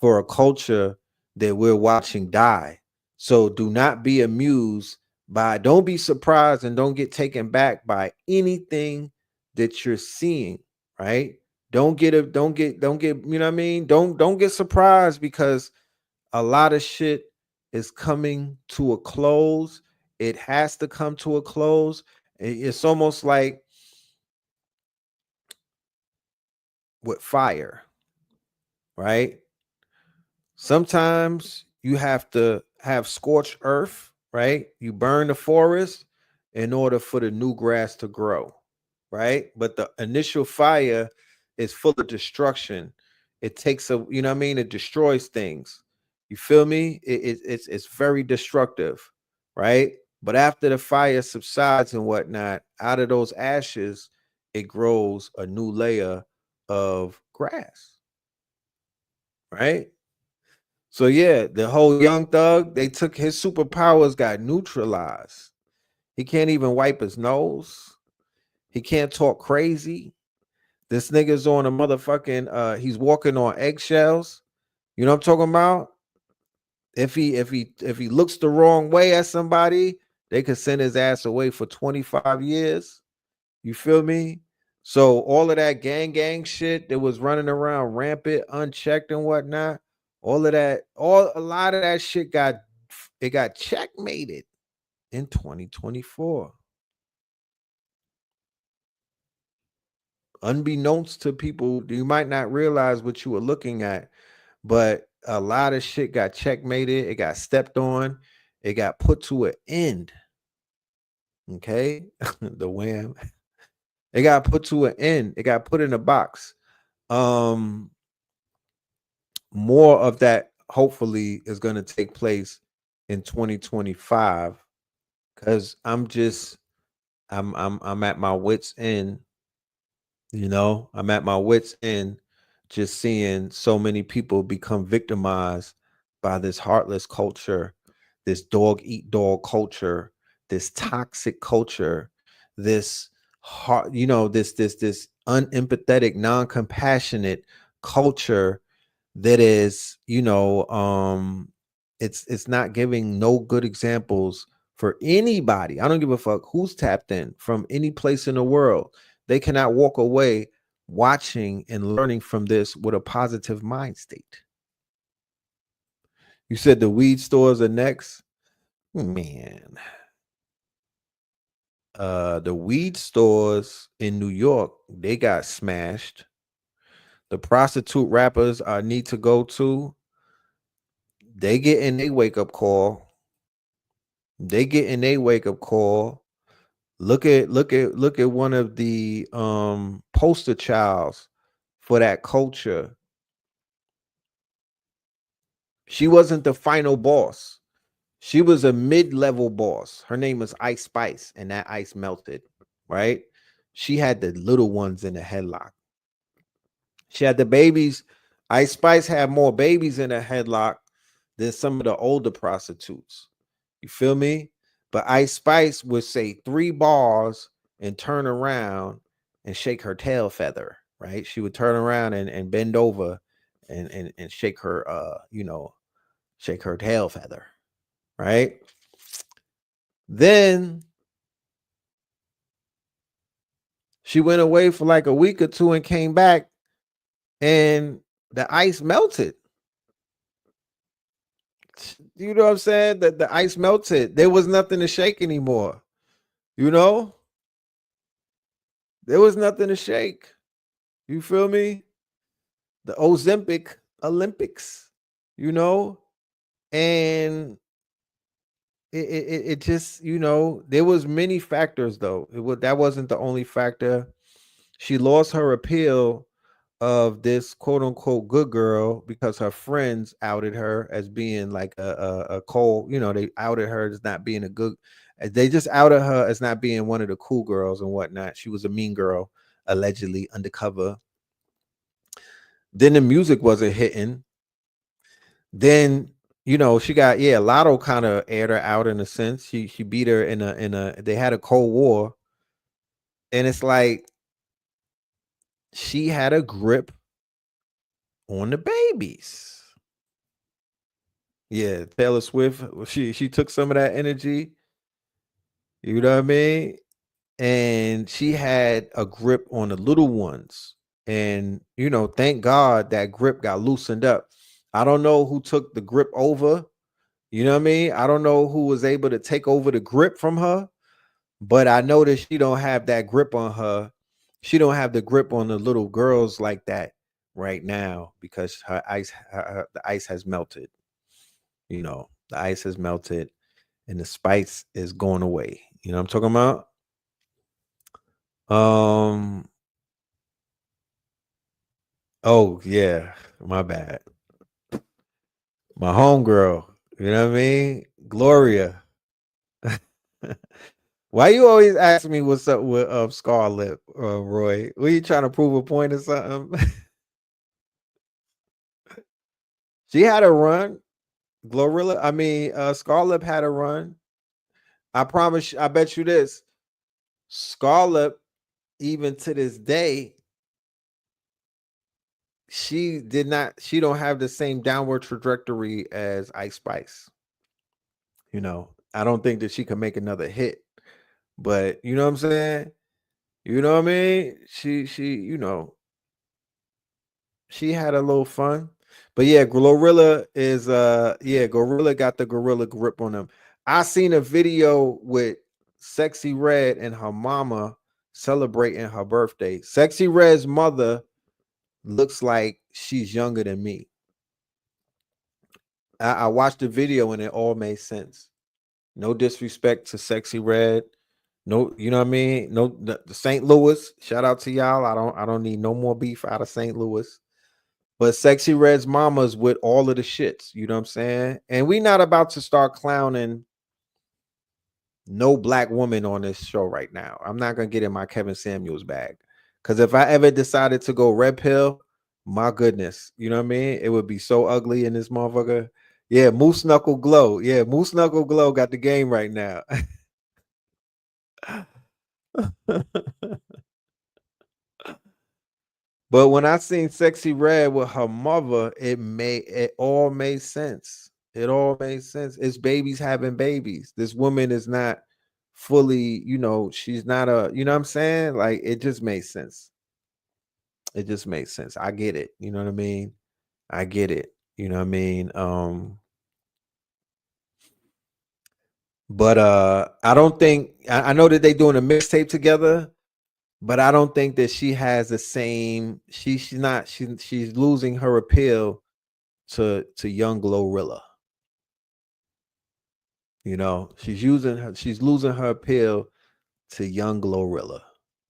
for a culture that we're watching die. So do not be amused by, don't be surprised and don't get taken back by anything that you're seeing, right? Don't get, you know what I mean? Don't get surprised because a lot of shit is coming to a close. It has to come to a close. It's almost like with fire, right? Sometimes you have to have scorched earth, right? You burn the forest in order for the new grass to grow, right? But the initial fire is full of destruction. It takes a, you know what I mean? It destroys things. You feel me? It's very destructive, right? But after the fire subsides and whatnot, out of those ashes, it grows a new layer of grass, right? So yeah, the whole Young Thug, they took his superpowers, got neutralized. He can't even wipe his nose. He can't talk crazy. This nigga's on a motherfucking he's walking on eggshells. You know what I'm talking about? If he looks the wrong way at somebody, they could send his ass away for 25 years. You feel me? So all of that gang shit that was running around rampant, unchecked and whatnot, all of that, a lot of that shit got checkmated in 2024. Unbeknownst to people, you might not realize what you were looking at, but a lot of shit got checkmated. It got stepped on. It got put to an end. Okay, the wham. It got put to an end. It got put in a box. More of that hopefully is going to take place in 2025 because I'm at my wits end. I'm at my wits end, just seeing so many people become victimized by this heartless culture, this dog eat dog culture, this toxic culture, this heart, this unempathetic, non-compassionate culture that is, it's not giving no good examples for anybody. I don't give a fuck who's tapped in from any place in the world. They cannot walk away watching and learning from this with a positive mind state. You said the weed stores are next? Man. The weed stores in New York, they got smashed. The prostitute rappers I need to go to, they get in a wake up call. They get in a wake up call. Look at one of the poster childs for that culture. She wasn't the final boss. She was a mid-level boss. Her name was Ice Spice, and that ice melted, right? She had the little ones in a headlock. She had the babies. Ice Spice had more babies in a headlock than some of the older prostitutes. You feel me? But Ice Spice would say 3 bars and turn around and shake her tail feather, right? She would turn around and bend over and shake her shake her tail feather, right? Then she went away for like a week or two and came back and the ice melted. You know what I'm saying? That the ice melted. There was nothing to shake anymore. You know? There was nothing to shake. You feel me? The Ozempic Olympics, and it just, there was many factors though. That wasn't the only factor. She lost her appeal of this quote unquote good girl because her friends outed her as being like a cold, they outed her as not being a good, they just outed her as not being one of the cool girls and whatnot. She was a mean girl, allegedly undercover. Then the music wasn't hitting. Then she got Lotto kind of aired her out in a sense. She beat her in a they had a Cold War, and it's like she had a grip on the babies. Yeah, Taylor Swift, she took some of that energy. You know what I mean? And she had a grip on the little ones. And thank God that grip got loosened up. I don't know who took the grip over. You know what I mean? I don't know who was able to take over the grip from her, but I know that she don't have that grip on her. She don't have the grip on the little girls like that right now because the ice has melted. The The ice has melted and the spice is going away. You know what I'm talking about? Oh yeah, my bad. My homegirl. You know what I mean? Gloria. Why you always ask me what's up with Scarlett, Roy? Were you trying to prove a point or something? She had a run. Glorilla, I mean, Scarlett had a run. I promise. I bet you this. Scarlett, even to this day, she did not. She don't have the same downward trajectory as Ice Spice. You know, I don't think that she can make another hit. But you know what I'm saying? You know what I mean? She had a little fun. But yeah, Glorilla is Gorilla got the gorilla grip on him. I seen a video with Sexy Red and her mama celebrating her birthday. Sexy Red's mother looks like she's younger than me. I watched the video and it all made sense. No disrespect to Sexy Red. No, you know what I mean? No, the St. Louis. Shout out to y'all. I don't need no more beef out of St. Louis. But Sexy Red's mama's with all of the shits. You know what I'm saying? And we not about to start clowning no black woman on this show right now. I'm not gonna get in my Kevin Samuels bag. Cause if I ever decided to go red pill, my goodness, you know what I mean? It would be so ugly in this motherfucker. Yeah, Moose Knuckle Glow. Yeah, Moose Knuckle Glow got the game right now. But when I seen Sexy Red with her mother, it all made sense. It all made sense. It's babies having babies. This woman is not fully, she's not you know what I'm saying? Like it just makes sense. It just makes sense. I get it. You know what I mean? I get it. You know what I mean? But I don't think I know that they doing a mixtape together, but I don't think that she has the same. She's losing her appeal to young Glorilla. You know, she's losing her appeal to young Glorilla.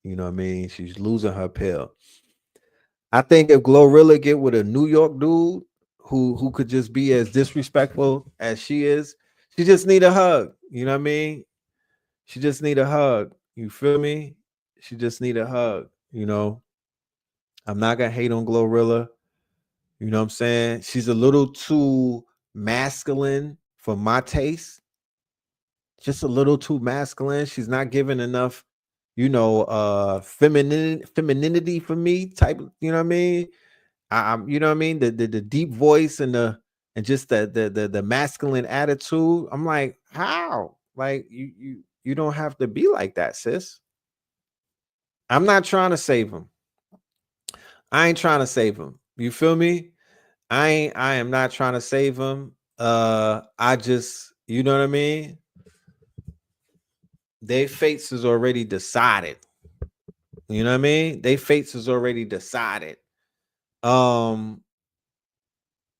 You know what I mean? She's losing her appeal. I think if Glorilla get with a New York dude who could just be as disrespectful as she is, she just need a hug. You know what I mean? She just need a hug. You feel me? She just need a hug. You know, I'm not gonna hate on Glorilla. You know what I'm saying? She's a little too masculine for my taste. Just a little too masculine. She's not giving enough, femininity for me type, you know what I mean? I'm you know what I mean? The deep voice and just the masculine attitude. I'm like, how? Like you don't have to be like that, sis. I'm not trying to save him. I ain't trying to save him. You feel me? I am not trying to save him. I just, you know what I mean? Their fates is already decided. You know what I mean? Their fates is already decided. Um,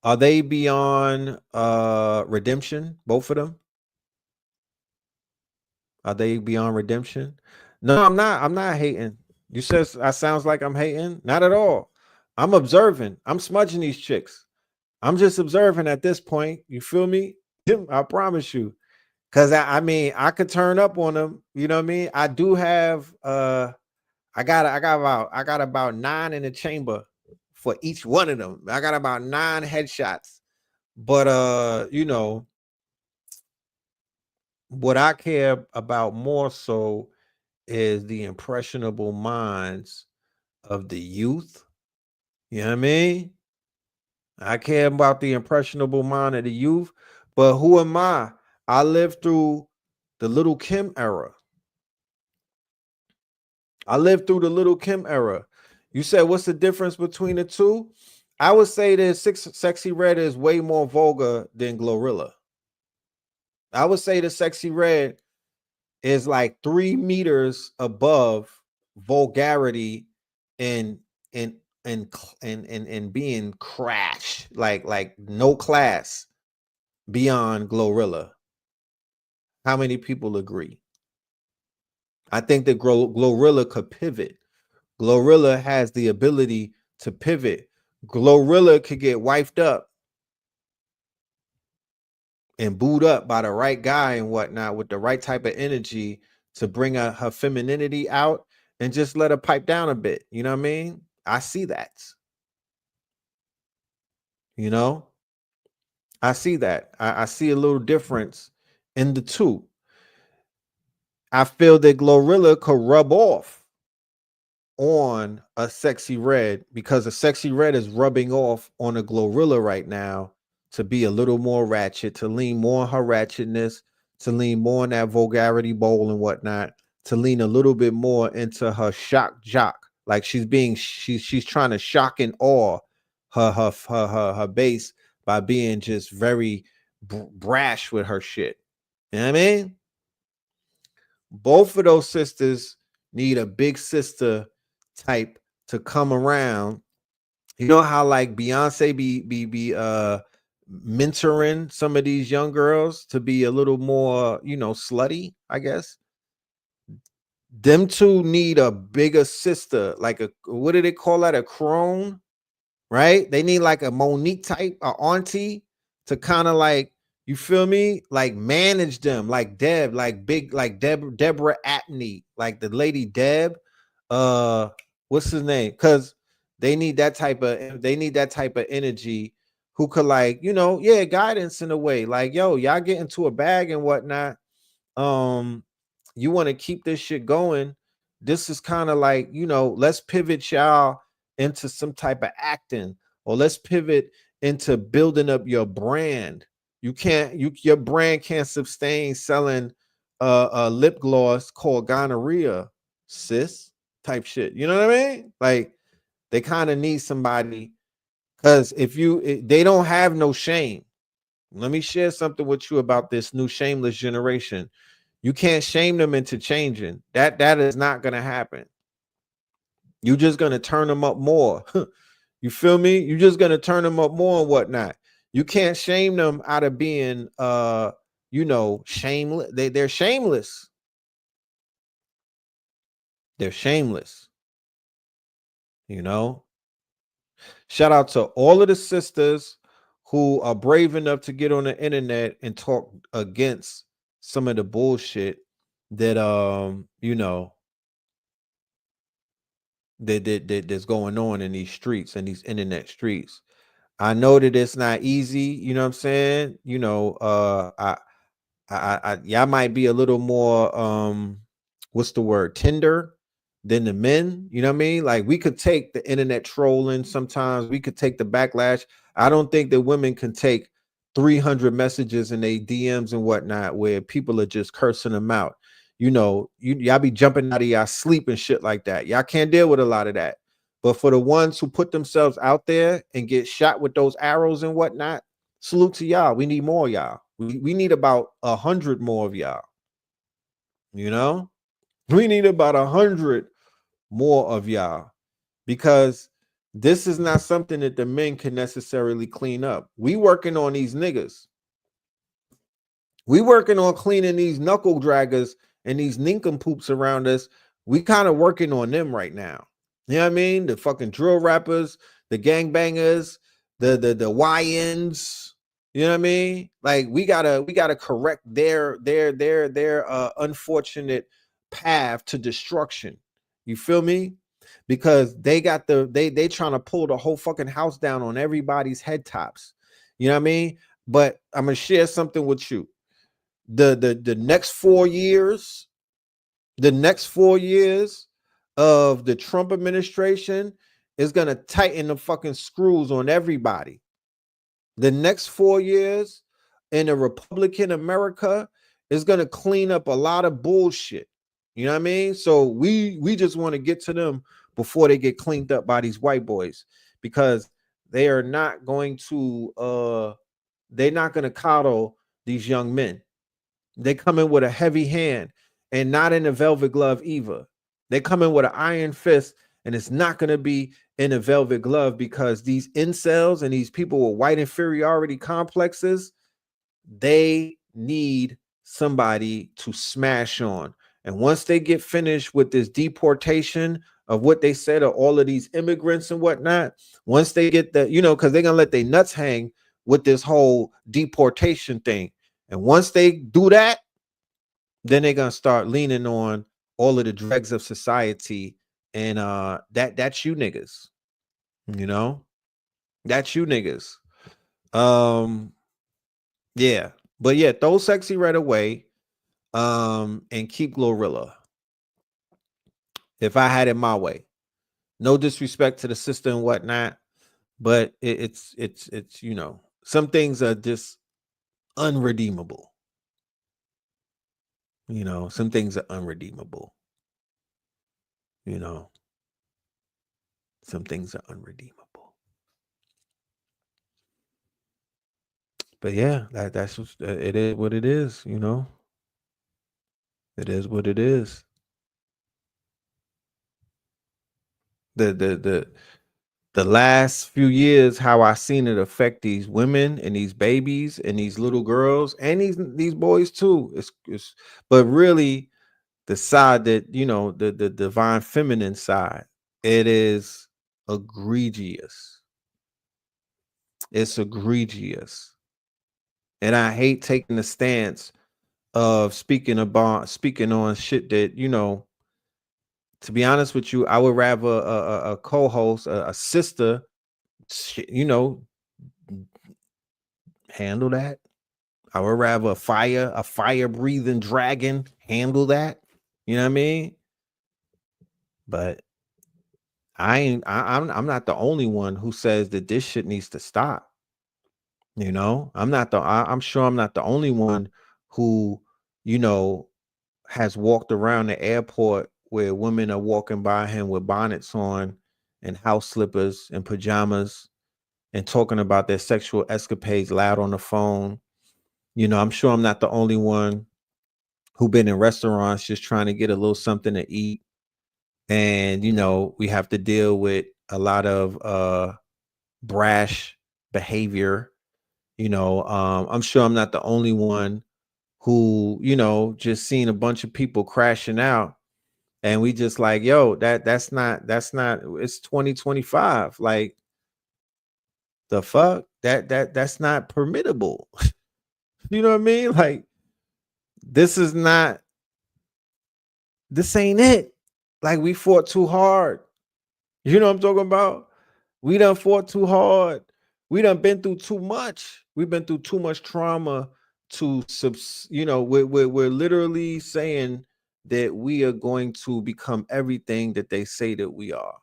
are they beyond redemption? Both of them? Are they beyond redemption? No, I'm not. I'm not hating. You said I sounds like I'm hating. Not at all. I'm observing. I'm smudging these chicks. I'm just observing at this point. You feel me? I promise you. Cause I mean, I could turn up on them. You know what I mean? I do have I got about 9 in the chamber for each one of them. I got about 9 headshots. But what I care about more so is the impressionable minds of the youth. You know what I mean? I care about the impressionable mind of the youth, but who am I? I lived through the Little Kim era. I lived through the Little Kim era. You said, what's the difference between the two? I would say that Sexy Red is way more vulgar than Glorilla. I would say the Sexy Red is like 3 meters above vulgarity and and and being crash, like no class. beyond Glorilla? How many people agree? I think that Glorilla could pivot. Glorilla has the ability to pivot. Glorilla could get wifed up and booed up by the right guy and whatnot with the right type of energy to bring her femininity out and just let her pipe down a bit. You know what I mean? I see that. You know, I see that. I see a little difference in the two. I feel that Glorilla could rub off on a Sexy Red because a Sexy Red is rubbing off on a Glorilla right now to be a little more ratchet, to lean more on her ratchetness, to lean more on that vulgarity bowl and whatnot, to lean a little bit more into her shock jock. Like she's trying to shock and awe her base by being just very brash with her shit. You know what I mean? Both of those sisters need a big sister type to come around. You know how like Beyonce be mentoring some of these young girls to be a little more, slutty, I guess. Them two need a bigger sister, like a, what do they call that? A crone, right? They need like a Monique type, a auntie to kind of like, you feel me? Like manage them, like Deb, like big, like Deborah Atney, like the lady Deb. What's his name? Because they need that type of energy who could like, guidance in a way. Like, yo, y'all get into a bag and whatnot. You want to keep this shit going. This is kind of like, let's pivot y'all into some type of acting, or let's pivot into building up your brand. Your brand can't sustain selling a lip gloss called gonorrhea, sis, type shit. You know what I mean? Like they kind of need somebody, because they don't have no shame. Let me share something with you about this new shameless generation. You can't shame them into changing. That is not gonna happen. You're just gonna turn them up more. You feel me? You're just gonna turn them up more and whatnot. You can't shame them out of being shameless. They're shameless. They're shameless. Shout out to all of the sisters who are brave enough to get on the internet and talk against some of the bullshit that that's going on in these streets and these internet streets. I know that it's not easy, you know what I'm saying? Y'all might be a little more what's the word, tender than the men, you know what I mean? Like we could take the internet trolling sometimes, we could take the backlash. I don't think that women can take 300 messages in their DMs and whatnot where people are just cursing them out. Y'all be jumping out of y'all sleep and shit like that. Y'all can't deal with a lot of that. But for the ones who put themselves out there and get shot with those arrows and whatnot, salute to y'all. We need more of y'all. We need about 100 more of y'all. We need about 100 more of y'all, because this is not something that the men can necessarily clean up. We working on these niggas. We working on cleaning these knuckle draggers and these nincompoops around us. We kind of working on them right now. You know what I mean? The fucking drill rappers, the gangbangers, the YNs. You know what I mean? Like we gotta correct their unfortunate path to destruction. You feel me? Because they trying to pull the whole fucking house down on everybody's head tops. You know what I mean? But I'm gonna share something with you. The next 4 years, of the Trump administration is gonna tighten the fucking screws on everybody. The next 4 years in a Republican America is gonna clean up a lot of bullshit. You know what I mean? So we just want to get to them before they get cleaned up by these white boys, because they are not going to they're not going to coddle these young men. They come in with a heavy hand, and not in a velvet glove either. They come in with an iron fist, and it's not going to be in a velvet glove, because these incels and these people with white inferiority complexes, they need somebody to smash on. And once they get finished with this deportation of what they said of all of these immigrants and whatnot, once they get the, because they're gonna let their nuts hang with this whole deportation thing. And once they do that, then they're gonna start leaning on all of the dregs of society. And that's you niggas, that's you niggas. Yeah. But yeah, throw Sexy Red away. And keep Glorilla. If I had it my way. No disrespect to the sister and whatnot, but it's some things are just unredeemable. Some things are unredeemable. Some things are unredeemable. But yeah, that's just, it is what it is. It is what it is. The last few years, how I seen it affect these women and these babies and these little girls and these boys too. But really the side that the divine feminine side, it is egregious. It's egregious. And I hate taking the stance of speaking on shit that, to be honest with you, I would rather a co-host, a sister, handle that. I would rather a fire breathing dragon handle that. You know what I mean? But I'm not the only one who says that this shit needs to stop. I'm sure I'm not the only one who, has walked around the airport where women are walking by him with bonnets on and house slippers and pajamas and talking about their sexual escapades loud on the phone. I'm sure I'm not the only one who been in restaurants just trying to get a little something to eat. And, we have to deal with a lot of brash behavior. I'm sure I'm not the only one who, just seen a bunch of people crashing out. And we just like, yo, that's not, it's 2025. Like, the fuck? That's not permittable. You know what I mean? Like, this ain't it. Like, we fought too hard. You know what I'm talking about? We done fought too hard. We done been through too much. We've been through too much trauma to we're literally saying that we are going to become everything that they say that we are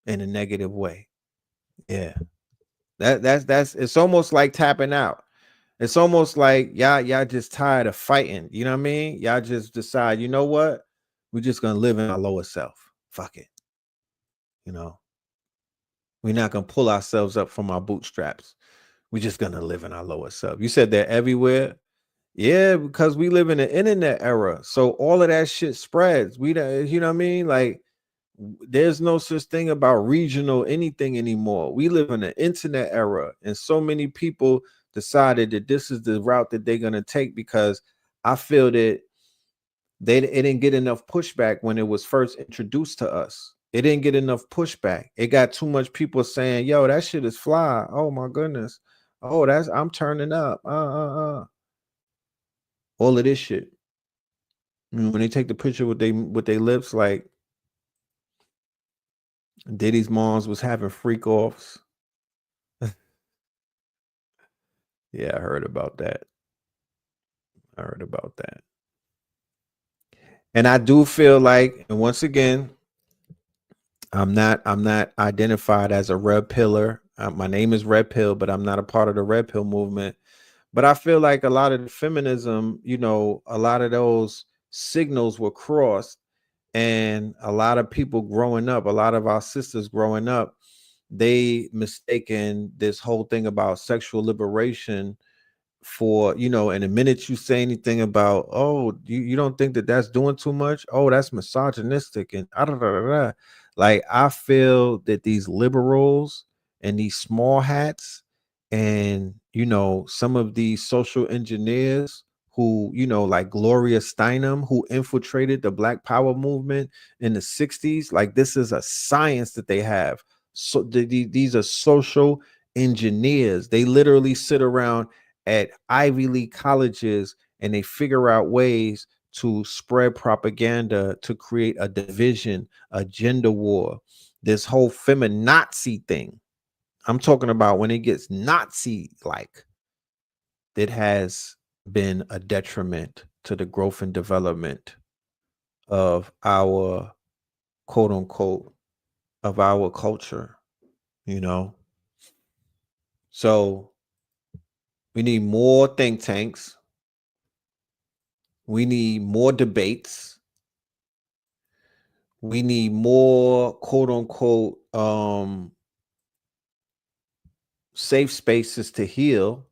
in a negative way. Yeah. That's it's almost like tapping out. It's almost like y'all just tired of fighting. You know what I mean? Y'all just decide, you know what? We're just gonna live in our lower self. Fuck it. We're not gonna pull ourselves up from our bootstraps. We're just gonna live in our lower self. You said they're everywhere. Yeah, because we live in the internet era. So all of that shit spreads. We don't, you know what I mean? Like, there's no such thing about regional anything anymore. We live in an internet era, and so many people decided that this is the route that they're gonna take because I feel that it didn't get enough pushback when it was first introduced to us. It didn't get enough pushback. It got too much people saying, "Yo, that shit is fly." Oh my goodness. Oh, I'm turning up. All of this shit. When they take the picture with their lips, like Diddy's moms was having freak offs. Yeah, I heard about that. And I do feel like, and once again, I'm not identified as a red pillar. My name is Red Pill, but I'm not a part of the Red Pill movement. But I feel like a lot of the feminism, a lot of those signals were crossed, and a lot of people growing up, a lot of our sisters growing up, they mistaken this whole thing about sexual liberation for, and the minute you say anything about, oh, you don't think that that's doing too much, oh, that's misogynistic, and like, I feel that these liberals and these small hats And, some of these social engineers who, like Gloria Steinem, who infiltrated the Black Power movement in the 60s, like this is a science that they have. So these are social engineers. They literally sit around at Ivy League colleges and they figure out ways to spread propaganda to create a division, a gender war, this whole feminazi thing. I'm talking about when it gets Nazi like, it has been a detriment to the growth and development of our quote unquote of our culture, you know. So we need more think tanks. We need more debates. We need more quote unquote safe spaces to heal.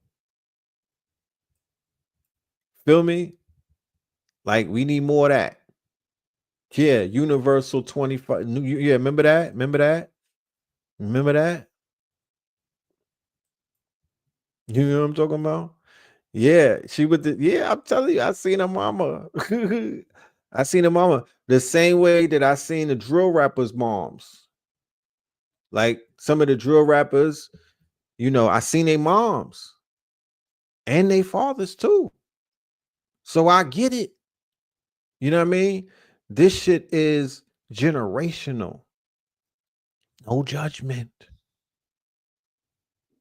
Feel me? Like we need more of that. Yeah, universal 25. Yeah, remember that? Remember that? Remember that? You know what I'm talking about? Yeah, she would. Yeah, I'm telling you, I seen her mama. I seen her mama the same way that I seen the drill rappers' moms. Like some of the drill rappers, I seen their moms and their fathers too. So I get it. You know what I mean? This shit is generational. No judgment.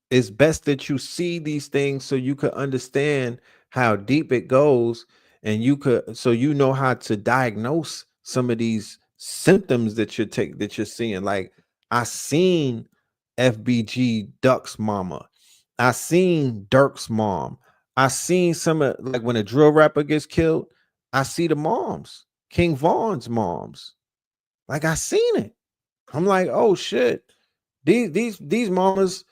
It's best that you see these things so you could understand how deep it goes, and so you know how to diagnose some of these symptoms that you're seeing. Like I seen FBG Duck's mama, I seen Dirk's mom, I seen some of, like when a drill rapper gets killed, I see the moms, King Vaughn's moms. Like I seen it. I'm like, oh shit, these mamas,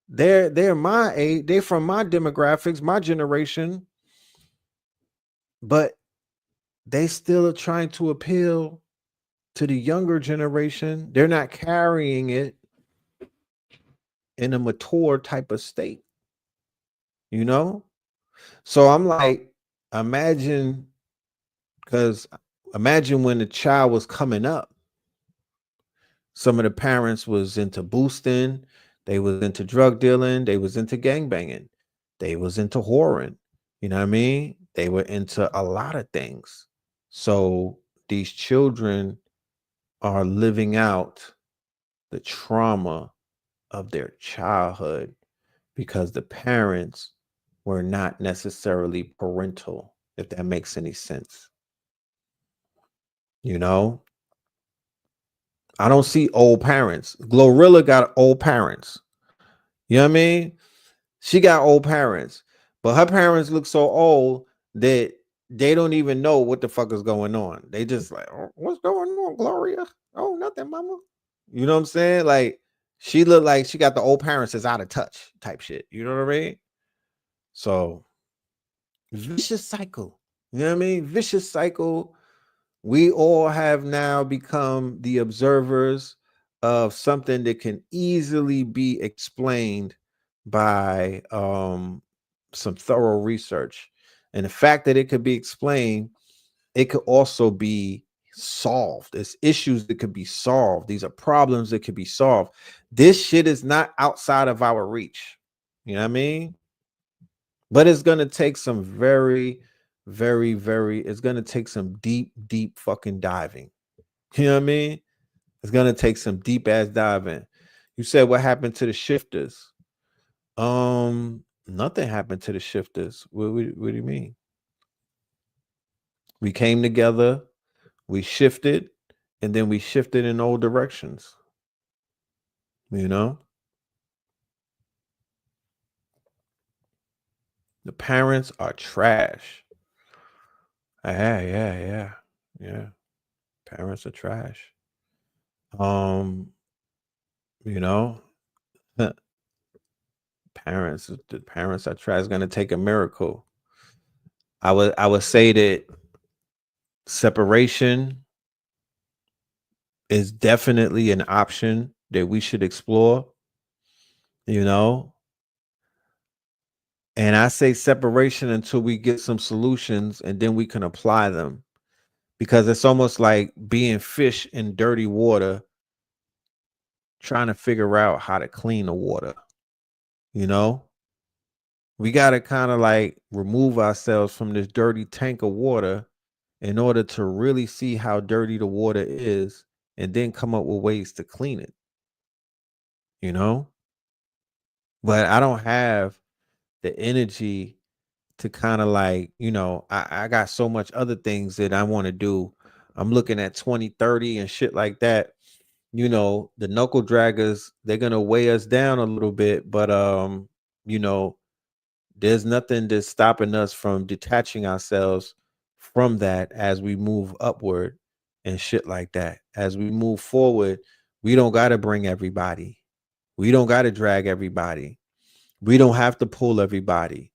they're my age, they're from my demographics, my generation, but they still are trying to appeal to the younger generation. They're not carrying it in a mature type of state, you know? So I'm like, imagine, because imagine when the child was coming up, some of the parents was into boosting, they was into drug dealing, they was into gang banging, they was into whoring. You know what I mean? They were into a lot of things. So these children are living out the trauma of their childhood because the parents were not necessarily parental, if that makes any sense. You know, I don't see old parents. Glorilla got old parents. You know what I mean? She got old parents, but her parents look so old that they don't even know what the fuck is going on. They just like, oh, what's going on, Gloria? Oh, nothing, mama. You know what I'm saying? Like she looked like she got the old parents is out of touch type shit. You know what I mean? So vicious cycle. You know what I mean? Vicious cycle. We all have now become the observers of something that can easily be explained by some thorough research. And the fact that it could be explained, it could also be solved. There's issues that could be solved. These are problems that could be solved. This shit is not outside of our reach. You know what I mean? But it's gonna take some very, very, very, it's gonna take some deep, deep fucking diving. You know what I mean? It's gonna take some deep ass diving. You said what happened to the shifters? Nothing happened to the shifters. What do you mean? We came together, we shifted, and then we shifted in all directions. You know? The parents are trash. Yeah. Parents are trash. Um, you know, the parents are trash. It's gonna take a miracle. I would say that separation is definitely an option that we should explore. You know, And I say separation until we get some solutions and then we can apply them, because it's almost like being fish in dirty water, trying to figure out how to clean the water. You know, we got to kind of like remove ourselves from this dirty tank of water in order to really see how dirty the water is and then come up with ways to clean it, you know? But I don't have the energy to kind of like, I got so much other things that I want to do. I'm looking at 2030 and shit like that. The knuckle draggers, they're gonna weigh us down a little bit, but you know, there's nothing that's stopping us from detaching ourselves from that as we move upward and shit like that. As we move forward, we don't gotta bring everybody. We don't gotta drag everybody. We don't have to pull everybody.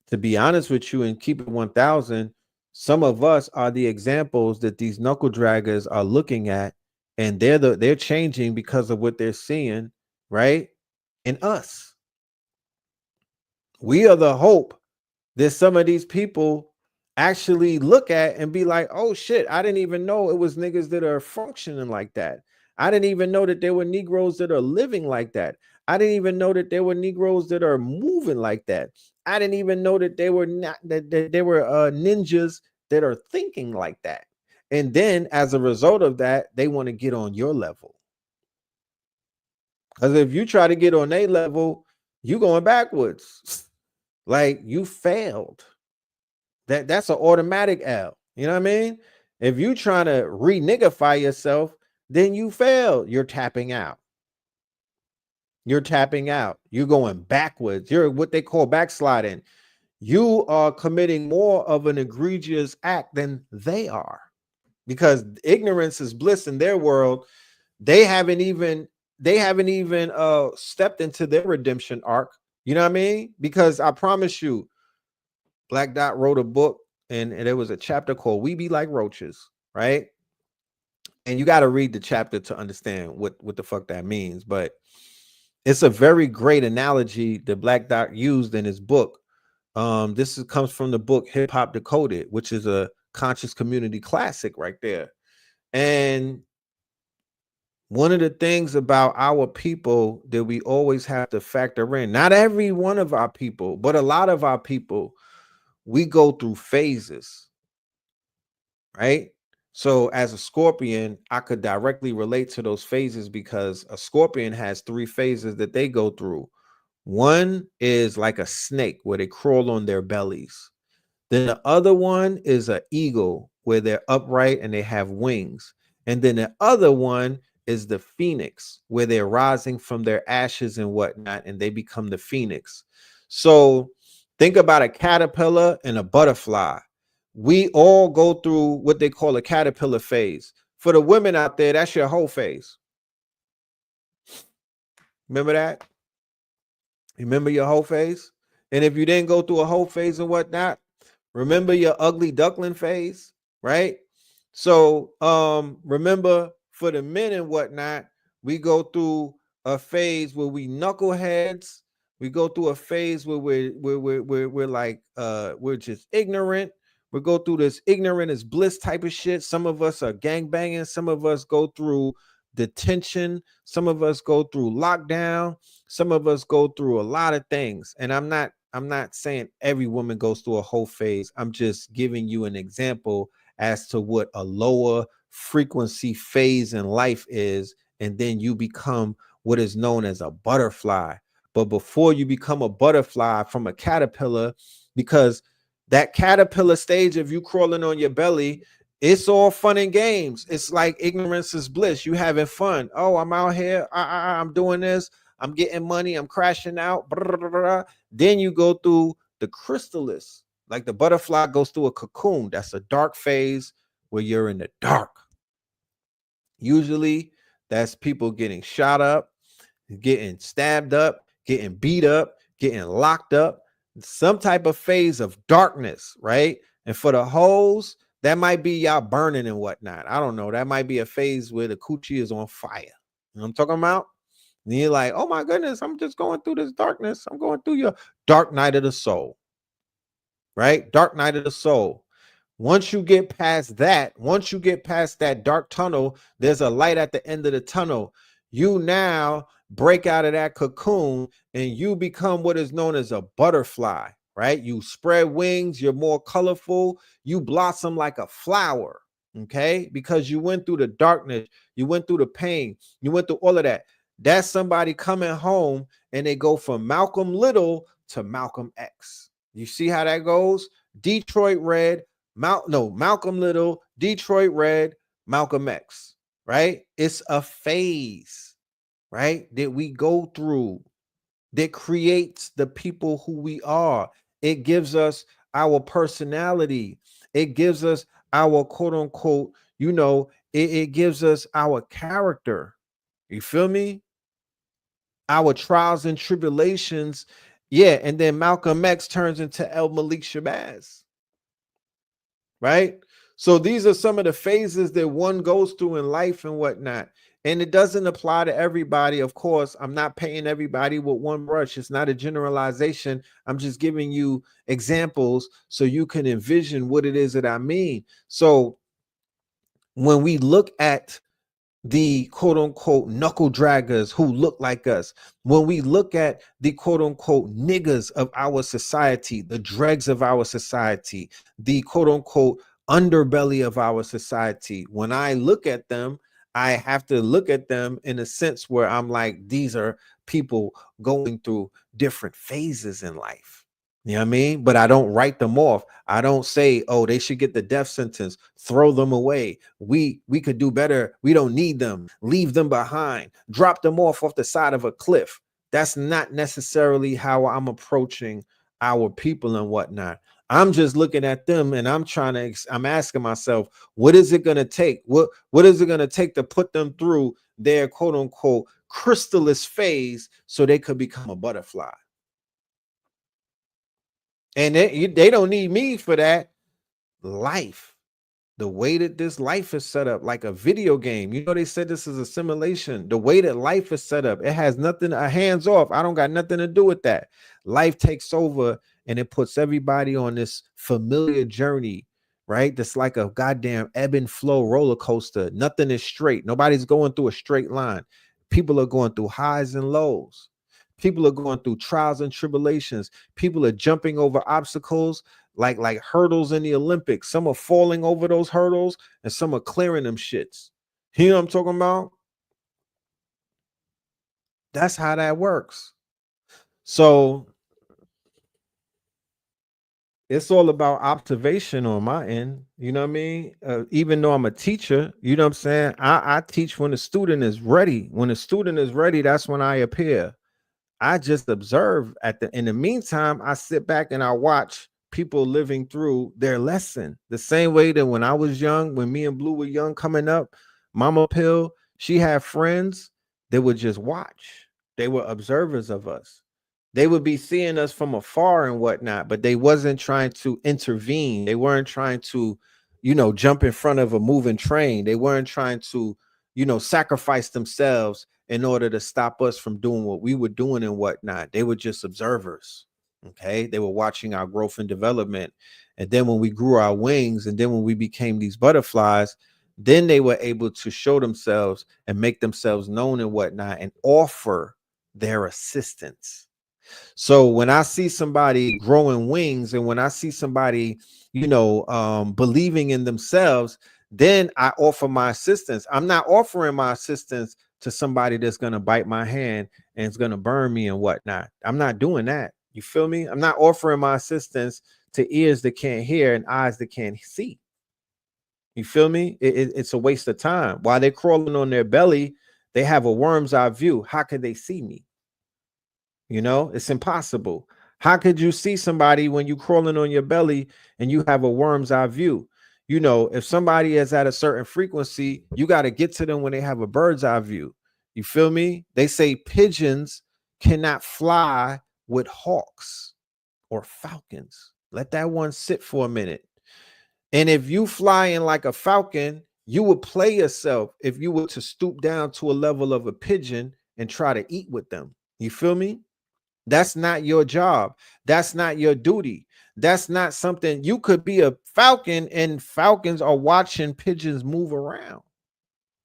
To be honest with you and keep it 1000, some of us are the examples that these knuckle draggers are looking at, and they're changing because of what they're seeing, right? In us. We are the hope that some of these people actually look at and be like, oh shit, I didn't even know it was niggas that are functioning like that. I didn't even know that there were Negroes that are living like that. I didn't even know that there were Negroes that are moving like that. I didn't even know that they were not that there were ninjas that are thinking like that. And then as a result of that, they want to get on your level. Because if you try to get on their level, you going backwards. Like you failed. That's an automatic L. You know what I mean? If you trying to re-niggify yourself, then you fail. You're tapping out. You're tapping out. You're going backwards. You're what they call backsliding. You are committing more of an egregious act than they are, because ignorance is bliss in their world. They haven't even stepped into their redemption arc. You know what I mean? Because I promise you, Black Dot wrote a book, and there was a chapter called "We Be Like Roaches," right? And you got to read the chapter to understand what the fuck that means. But it's a very great analogy that Black Dot used in his book. Comes from the book Hip Hop Decoded, which is a conscious community classic right there. And one of the things about our people that we always have to factor in, not every one of our people, but a lot of our people, we go through phases, right? So as a Scorpion, I could directly relate to those phases because a Scorpion has 3 phases that they go through. One is like a snake where they crawl on their bellies. Then the other one is an eagle where they're upright and they have wings. And then the other one is the phoenix where they're rising from their ashes and whatnot, and they become the phoenix. So think about a caterpillar and a butterfly. We all go through what they call a caterpillar phase. For the women out there, that's your whole phase. Remember that? Remember your whole phase? And if you didn't go through a whole phase and whatnot, remember your ugly duckling phase, right? So remember for the men and whatnot, we go through a phase where we knuckleheads. We go through a phase where we're like we're just ignorant. We go through this ignorant is bliss type of shit. Some of us are gang banging. Some of us go through detention. Some of us go through lockdown. Some of us go through a lot of things. And I'm not saying every woman goes through a whole phase. I'm just giving you an example as to what a lower frequency phase in life is. And then you become what is known as a butterfly. But before you become a butterfly from a caterpillar, because that caterpillar stage of you crawling on your belly, it's all fun and games. It's like ignorance is bliss. You having fun. Oh, I'm out here. I'm doing this. I'm getting money. I'm crashing out. Blah, blah, blah. Then you go through the chrysalis. Like the butterfly goes through a cocoon. That's a dark phase where you're in the dark. Usually that's people getting shot up, getting stabbed up, getting beat up, getting locked up, some type of phase of darkness, right? And for the hoes, that might be y'all burning and whatnot. I don't know. That might be a phase where the coochie is on fire. You know what I'm talking about? And you're like, oh my goodness, I'm just going through this darkness. I'm going through your dark night of the soul, right? Dark night of the soul. Once you get past that, once you get past that dark tunnel, there's a light at the end of the tunnel. You now break out of that cocoon and you become what is known as a butterfly, right? You spread wings, you're more colorful, you blossom like a flower, okay? Because you went through the darkness, you went through the pain, you went through all of that. That's somebody coming home and they go from Malcolm Little to Malcolm X. You see how that goes? Detroit Red, Malcolm Little, Detroit Red, Malcolm X, right? It's a phase, right? That we go through that creates the people who we are. It gives us our personality. It gives us our quote unquote, it gives us our character. You feel me? Our trials and tribulations. Yeah. And then Malcolm X turns into El Malik Shabazz, right? So these are some of the phases that one goes through in life and whatnot. And it doesn't apply to everybody. Of course, I'm not painting everybody with one brush. It's not a generalization. I'm just giving you examples so you can envision what it is that I mean. So when we look at the quote unquote knuckle draggers who look like us, when we look at the quote unquote niggas of our society, the dregs of our society, the quote unquote underbelly of our society, when I look at them, I have to look at them in a sense where I'm like, these are people going through different phases in life. You know what I mean? But I don't write them off. I don't say, oh, they should get the death sentence, throw them away. We could do better. We don't need them. Leave them behind. Drop them off the side of a cliff. That's not necessarily how I'm approaching our people and whatnot. I'm just looking at them and I'm asking myself, what is it going to take? What is it going to take to put them through their quote unquote chrysalis phase so they could become a butterfly? And they don't need me for that. Life, the way that this life is set up, like a video game. They said this is a simulation. The way that life is set up, it has nothing, hands off. I don't got nothing to do with that. Life takes over and it puts everybody on this familiar journey, right? That's like a goddamn ebb and flow roller coaster. Nothing is straight. Nobody's going through a straight line. People are going through highs and lows. People are going through trials and tribulations. People are jumping over obstacles like hurdles in the Olympics. Some are falling over those hurdles and some are clearing them shits. You know what I'm talking about? That's how that works. So it's all about observation on my end. You know what I mean? Even though I'm a teacher, you know what I'm saying? I teach when the student is ready. When the student is ready, that's when I appear. I just observe in the meantime, I sit back and I watch people living through their lesson. The same way that when I was young, when me and Blue were young coming up, Mama Pill, she had friends that would just watch. They were observers of us. They would be seeing us from afar and whatnot, but they wasn't trying to intervene. They weren't trying to, jump in front of a moving train. They weren't trying to, sacrifice themselves in order to stop us from doing what we were doing and whatnot. They were just observers. Okay. They were watching our growth and development. And then when we grew our wings and then when we became these butterflies, then they were able to show themselves and make themselves known and whatnot and offer their assistance. So when I see somebody growing wings and when I see somebody, believing in themselves, then I offer my assistance. I'm not offering my assistance to somebody that's going to bite my hand and it's going to burn me and whatnot. I'm not doing that. You feel me? I'm not offering my assistance to ears that can't hear and eyes that can't see. You feel me? It's a waste of time. While they're crawling on their belly, they have a worm's eye view. How could they see me? It's impossible. How could you see somebody when you crawling on your belly and you have a worm's eye view? If somebody is at a certain frequency, you got to get to them when they have a bird's eye view. You feel me? They say pigeons cannot fly with hawks or falcons. Let that one sit for a minute. And if you flying like a falcon, you would play yourself if you were to stoop down to a level of a pigeon and try to eat with them. You feel me? That's not your job. That's not your duty. That's not something. You could be a falcon and falcons are watching pigeons move around,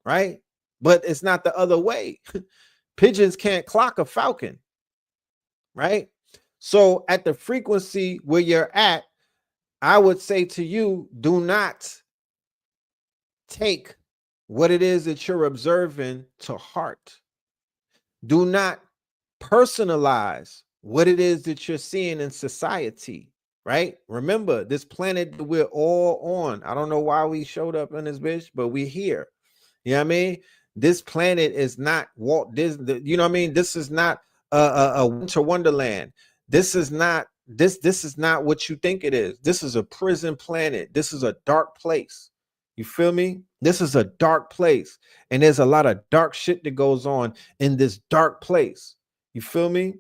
right? But it's not the other way. Pigeons can't clock a falcon, right? So at the frequency where you're at, I would say to you, do not take what it is that you're observing to heart. Do not personalize what it is that you're seeing in society, right? Remember, this planet that we're all on. I don't know why we showed up in this bitch, but we're here. You know what I mean? This planet is not Walt Disney. You know what I mean? This is not a winter wonderland. This is not this is not what you think it is. This is a prison planet. This is a dark place. You feel me? This is a dark place, and there's a lot of dark shit that goes on in this dark place. You feel me?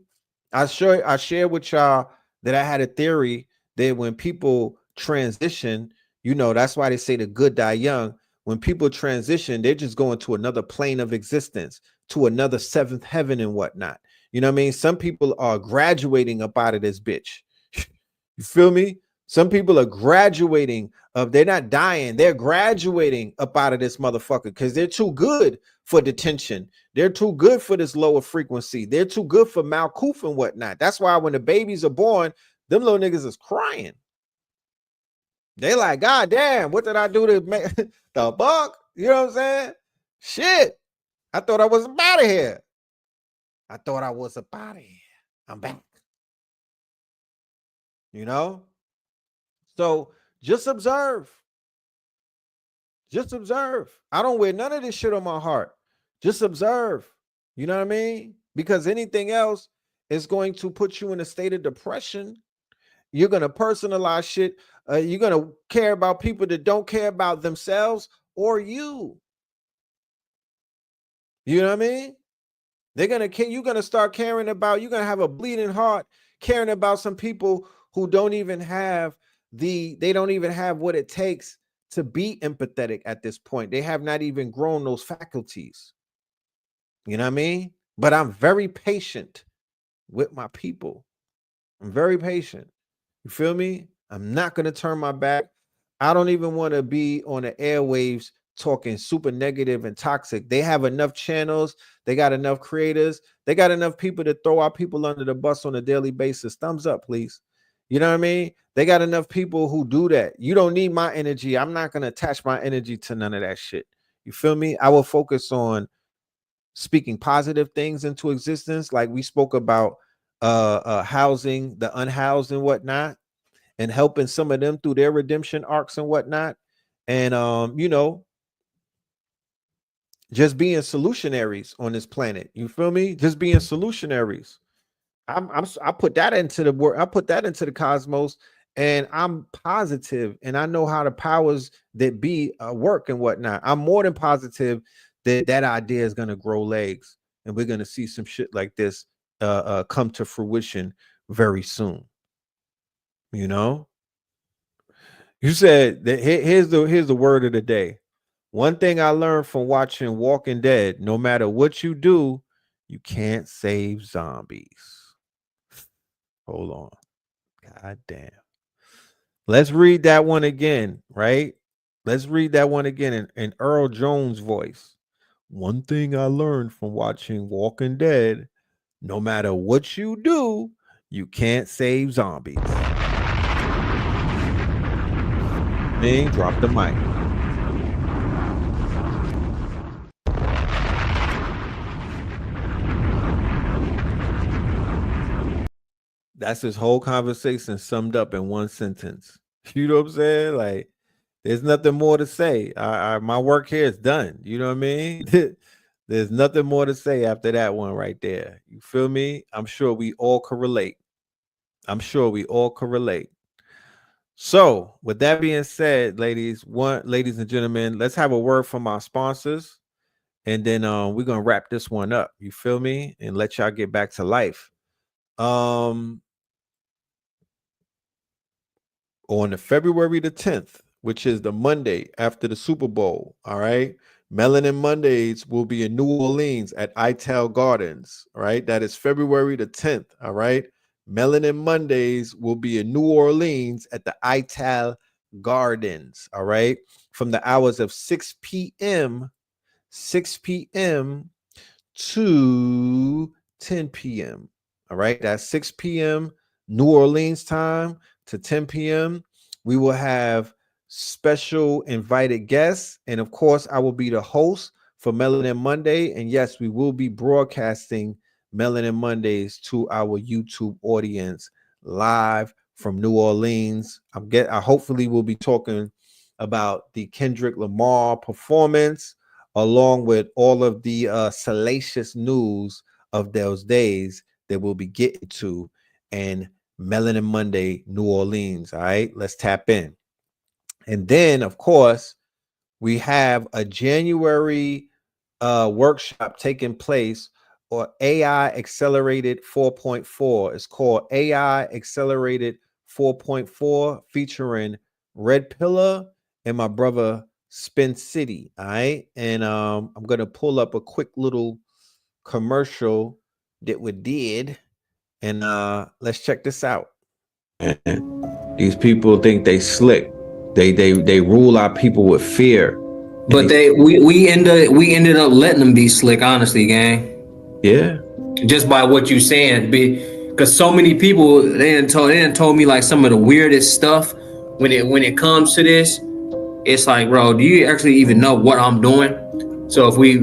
I share with y'all that I had a theory that when people transition, you know, that's why they say the good die young. When people transition, they're just going to another plane of existence, to another seventh heaven and whatnot. You know what I mean? Some people are graduating up out of this bitch. You feel me? Some people are graduating of, they're not dying, they're graduating up out of this motherfucker because they're too good for detention. They're too good for this lower frequency. They're too good for Malkuth and whatnot. That's why when the babies are born, them little niggas is crying. They like, God damn, what did I do to make the buck? You know what I'm saying? Shit. I thought I was up out of here. I thought I was up out of here. I'm back. You know? So just observe. Just observe. I don't wear none of this shit on my heart. Just observe. You know what I mean? Because anything else is going to put you in a state of depression. You're going to personalize shit. You're going to care about people that don't care about themselves or you. You know what I mean? They're going to, you're going to start caring about, you're going to have a bleeding heart caring about some people who don't even have they don't even have what it takes to be empathetic at this point. They have not even grown those faculties. You know what I mean? But I'm very patient with my people. I'm very patient. You feel me? I'm not going to turn my back. I don't even want to be on the airwaves talking super negative and toxic. They have enough channels. They got enough creators. They got enough people to throw our people under the bus on a daily basis. Thumbs up, please. You know what I mean? They got enough people who do that. You don't need my energy. I'm not going to attach my energy to none of that shit. You feel me? I will focus on speaking positive things into existence. Like we spoke about housing the unhoused and whatnot, and helping some of them through their redemption arcs and whatnot. And, you know, just being solutionaries on this planet. You feel me? Just being solutionaries. I put that into the work. I put that into the cosmos, and I'm positive, and I know how the powers that be work and whatnot. I'm more than positive that that idea is going to grow legs, and we're going to see some shit like this come to fruition very soon. You know, you said that here's the word of the day. One thing I learned from watching Walking Dead: no matter what you do, you can't save zombies. Hold on. God damn. Let's read that one again, right? Let's read that one again in Earl Jones' voice. One thing I learned from watching Walking Dead: no matter what you do, you can't save zombies. Bing, drop the mic. That's his whole conversation summed up in one sentence. You know what I'm saying? Like, there's nothing more to say. My work here is done. You know what I mean? There's nothing more to say after that one right there. You feel me? I'm sure we all can relate. I'm sure we all can relate. So, with that being said, ladies and gentlemen, let's have a word from our sponsors, and then we're gonna wrap this one up. You feel me? And let y'all get back to life. On the February the 10th, which is the Monday after the Super Bowl, all right, Melanin Mondays will be in New Orleans at Ital Gardens. All right. That is February the 10th. All right. Melanin Mondays will be in New Orleans at the Ital Gardens. All right. From the hours of 6 p.m. to 10 p.m. All right. That's 6 p.m. New Orleans time to 10 p.m. We will have special invited guests. And of course, I will be the host for Melanin Monday. And yes, we will be broadcasting Melanin Mondays to our YouTube audience live from New Orleans. I hopefully will be talking about the Kendrick Lamar performance, along with all of the salacious news of those days that we'll be getting to, and Melanin Monday, New Orleans. All right, let's tap in. And then, of course, we have a January workshop taking place, or AI Accelerated 4.4. It's called AI Accelerated 4.4, featuring Red Pillar and my brother Spin City. All right. And I'm going to pull up a quick little commercial that we did. And let's check this out. These people think they slick. They rule our people with fear. But we ended up letting them be slick, honestly, gang. Yeah. Just by what you saying, because so many people they done told me like some of the weirdest stuff when it comes to this. It's like, bro, do you actually even know what I'm doing? So if we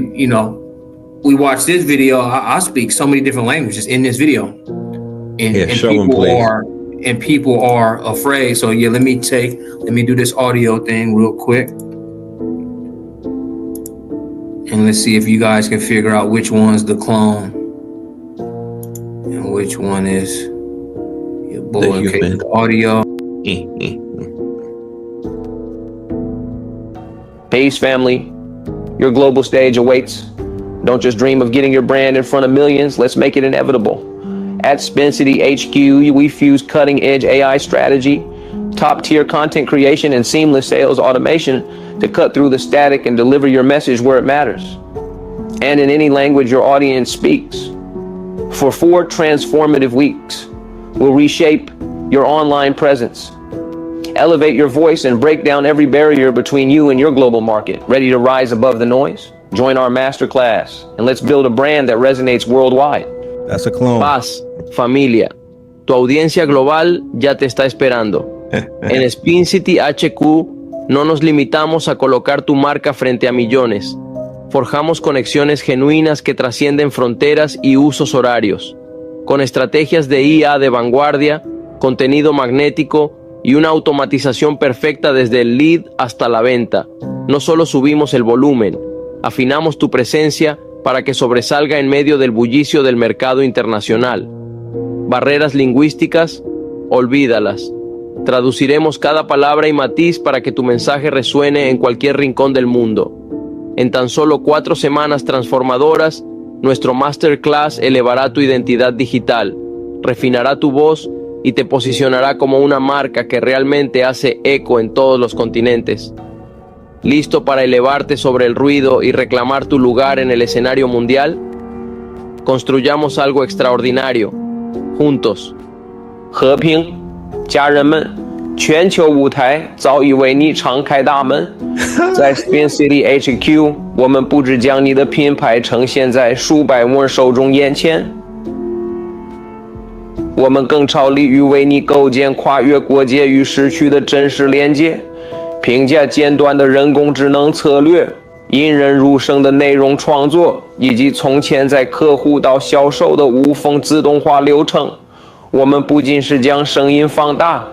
watch this video, I speak so many different languages in this video, and people are afraid. So yeah, let me do this audio thing real quick, and let's see if you guys can figure out which one's the clone and which one is your boy. Okay, the audio. Peace, family. Your global stage awaits. Don't just dream of getting your brand in front of millions. Let's make it inevitable. At Spin City HQ, we fuse cutting-edge AI strategy, top-tier content creation, and seamless sales automation to cut through the static and deliver your message where it matters, and in any language your audience speaks. For 4 transformative weeks, we'll reshape your online presence, elevate your voice, and break down every barrier between you and your global market. Ready to rise above the noise? Join our masterclass, and let's build a brand that resonates worldwide. That's a clone. Paz, familia, tu audiencia global ya te está esperando. En Spin City HQ no nos limitamos a colocar tu marca frente a millones. Forjamos conexiones genuinas que trascienden fronteras y usos horarios, con estrategias de IA de vanguardia, contenido magnético y una automatización perfecta desde el lead hasta la venta. No solo subimos el volumen, afinamos tu presencia para que sobresalga en medio del bullicio del mercado internacional. Barreras lingüísticas, olvídalas. Traduciremos cada palabra y matiz para que tu mensaje resuene en cualquier rincón del mundo. En tan solo 4 semanas transformadoras, nuestro masterclass elevará tu identidad digital, refinará tu voz y te posicionará como una marca que realmente hace eco en todos los continentes. ¿Listo para elevarte sobre el ruido y reclamar tu lugar en el escenario mundial? Construyamos algo extraordinario, juntos. 和平，家人们，全球舞台早已为你敞开大门。在 Spin City HQ， 我们不只将你的品牌呈现在数百万受众眼前，我们更致力于为你构建跨越国界与时区的真实连接。凭借尖端的人工智能策略、引人入胜的内容创作，以及从潜在客户到销售的无缝自动化流程，我们不仅是将声音放大，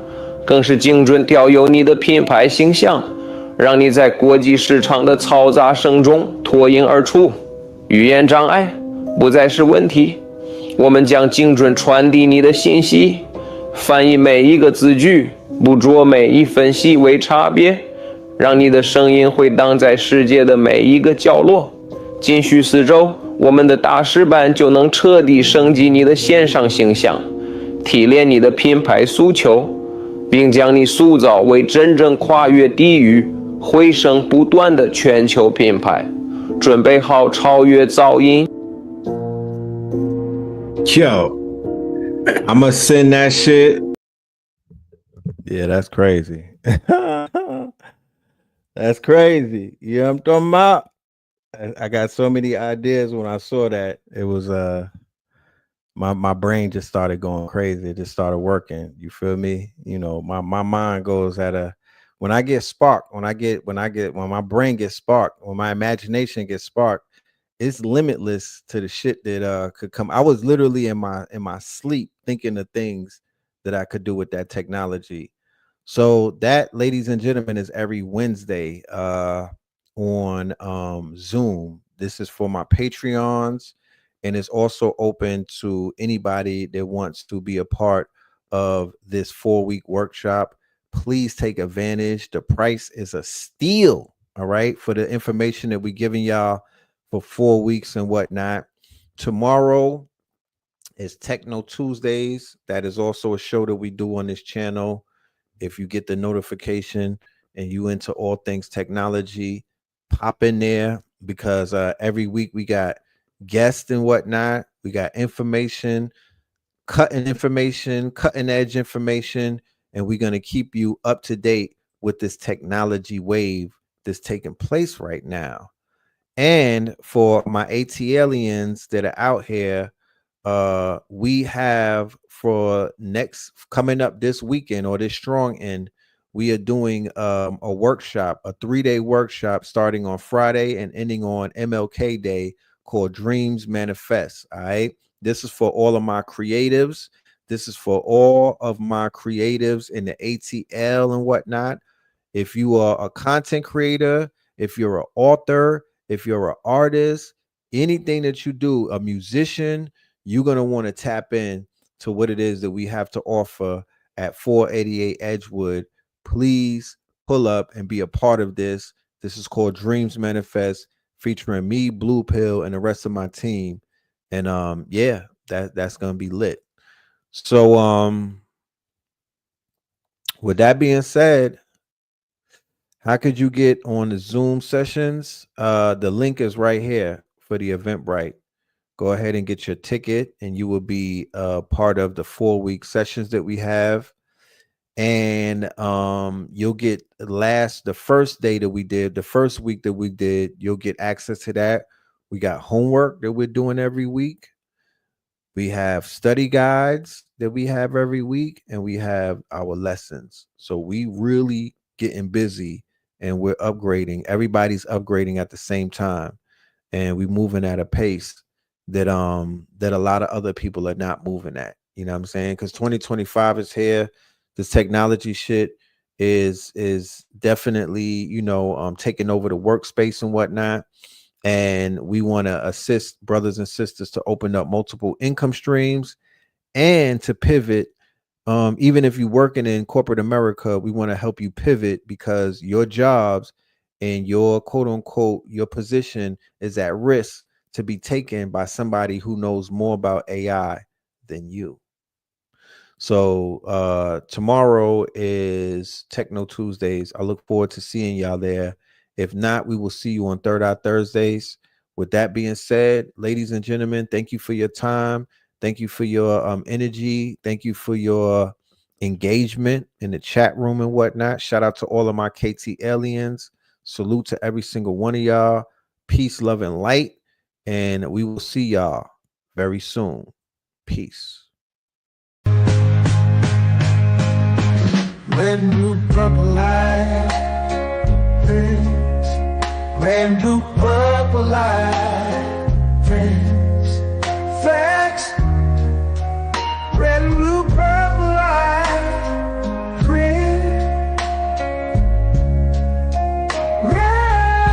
更是精准调优你的品牌形象，让你在国际市场的嘈杂声中脱颖而出。语言障碍不再是问题，我们将精准传递你的信息，翻译每一个字句，捕捉每一分细微差别，让你的声音回荡在世界的每一个角落。仅需4周，我们的大师班就能彻底升级你的线上形象，提炼你的品牌诉求，并将你塑造为真正跨越地域、回声不断的全球品牌。准备好超越噪音。 Yo, I'ma send that shit. Yeah, that's crazy. That's crazy. Yeah, I'm talking about. I got so many ideas when I saw that. It was my brain just started going crazy. It just started working. You feel me? You know, my mind goes at a when I get sparked, when my brain gets sparked, when my imagination gets sparked, it's limitless to the shit that could come. I was literally in my sleep thinking of things that I could do with that technology. So that, ladies and gentlemen, is every Wednesday on Zoom. This is for my Patreons, and it's also open to anybody that wants to be a part of this 4-week workshop. Please take advantage. The price is a steal, all right, for the information that we're giving y'all for 4 weeks and whatnot. Tomorrow is Techno Tuesdays. That is also a show that we do on this channel. If you get the notification and you into all things technology, pop in there, because every week we got guests and whatnot. We got information, cutting edge information, and we're going to keep you up to date with this technology wave that's taking place right now. And for my ATLians that are out here, we have for next coming up this weekend or this strong end, we are doing a workshop, a 3-day workshop starting on Friday and ending on MLK Day, called Dreams Manifest. All right. This is for all of my creatives. This is for all of my creatives in the ATL and whatnot. If you are a content creator, if you're an author, if you're an artist, anything that you do, a musician, you're going to want to tap in to what it is that we have to offer at 488 Edgewood. Please pull up and be a part of this. This is called Dreams Manifest, featuring me, Blue Pill, and the rest of my team. And yeah, that's going to be lit. So with that being said, how could you get on the Zoom sessions? The link is right here for the Eventbrite. Go ahead and get your ticket, and you will be part of the 4-week sessions that we have. And you'll get the first day that we did, the first week that we did, you'll get access to that. We got homework that we're doing every week. We have study guides that we have every week, and we have our lessons. So we really getting busy, and we're upgrading. Everybody's upgrading at the same time, and we're moving at a pace that a lot of other people are not moving at. You know what I'm saying? Because 2025 is here. This technology shit is definitely, you know, taking over the workspace and whatnot. And we want to assist brothers and sisters to open up multiple income streams and to pivot. Even if you're working in corporate America, we want to help you pivot, because your jobs and your quote unquote, your position is at risk to be taken by somebody who knows more about AI than you. So tomorrow is Techno Tuesdays. I look forward to seeing y'all there. If not, we will see you on Third Eye Thursdays. With that being said, ladies and gentlemen, thank you for your time. Thank you for your energy. Thank you for your engagement in the chat room and whatnot. Shout out to all of my KTLians. Salute to every single one of y'all. Peace, love, and light. And we will see y'all very soon. Peace. Red, blue, purple light, friends. Red, blue, purple light, friends. Facts. Red, blue, purple light, friends. Red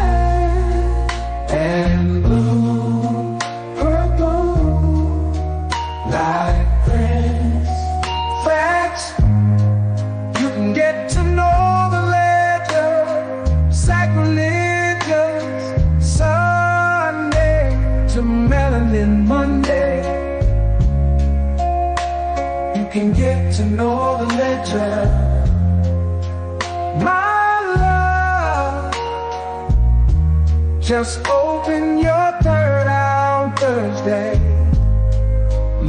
and blue, purple light, friends. Facts. Get to know the ledger, sacrilegious Sunday to Melanin Monday. You can get to know the ledger, my love. Just open your third eye on Thursday.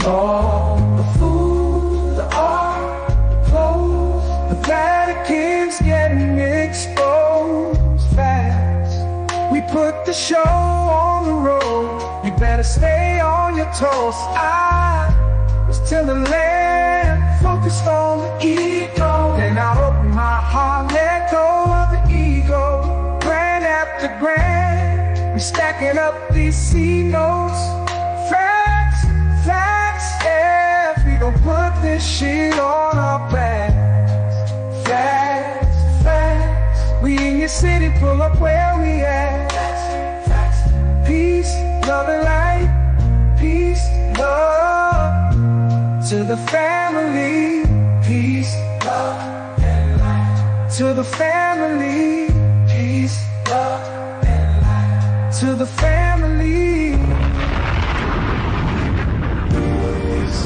All the food, the art, the clothes, the Vatican's getting exposed fast. We put the show on the road. You better stay on your toes. I was till the land focused on the ego. Then I opened my heart, let go of the ego. Grand after grand, we stacking up these C notes. Facts, facts, yeah, we gon' put this shit on our backs. Facts, facts, we in your city, pull up where we at. Facts, facts, peace, love and light. Peace, love to the family. Peace, love and light. To the family. Peace, love and light. To the family.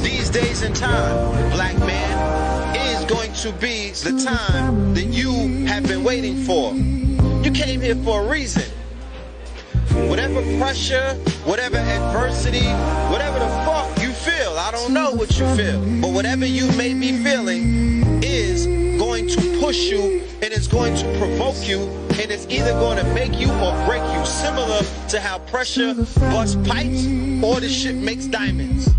These days and time, black man, is going to be the time that you have been waiting for. You came here for a reason. Whatever pressure, whatever adversity, whatever the fuck you feel, I don't know what you feel, but whatever you may be feeling is going to push you, and it's going to provoke you, and it's either going to make you or break you, similar to how pressure busts pipes or the shit makes diamonds.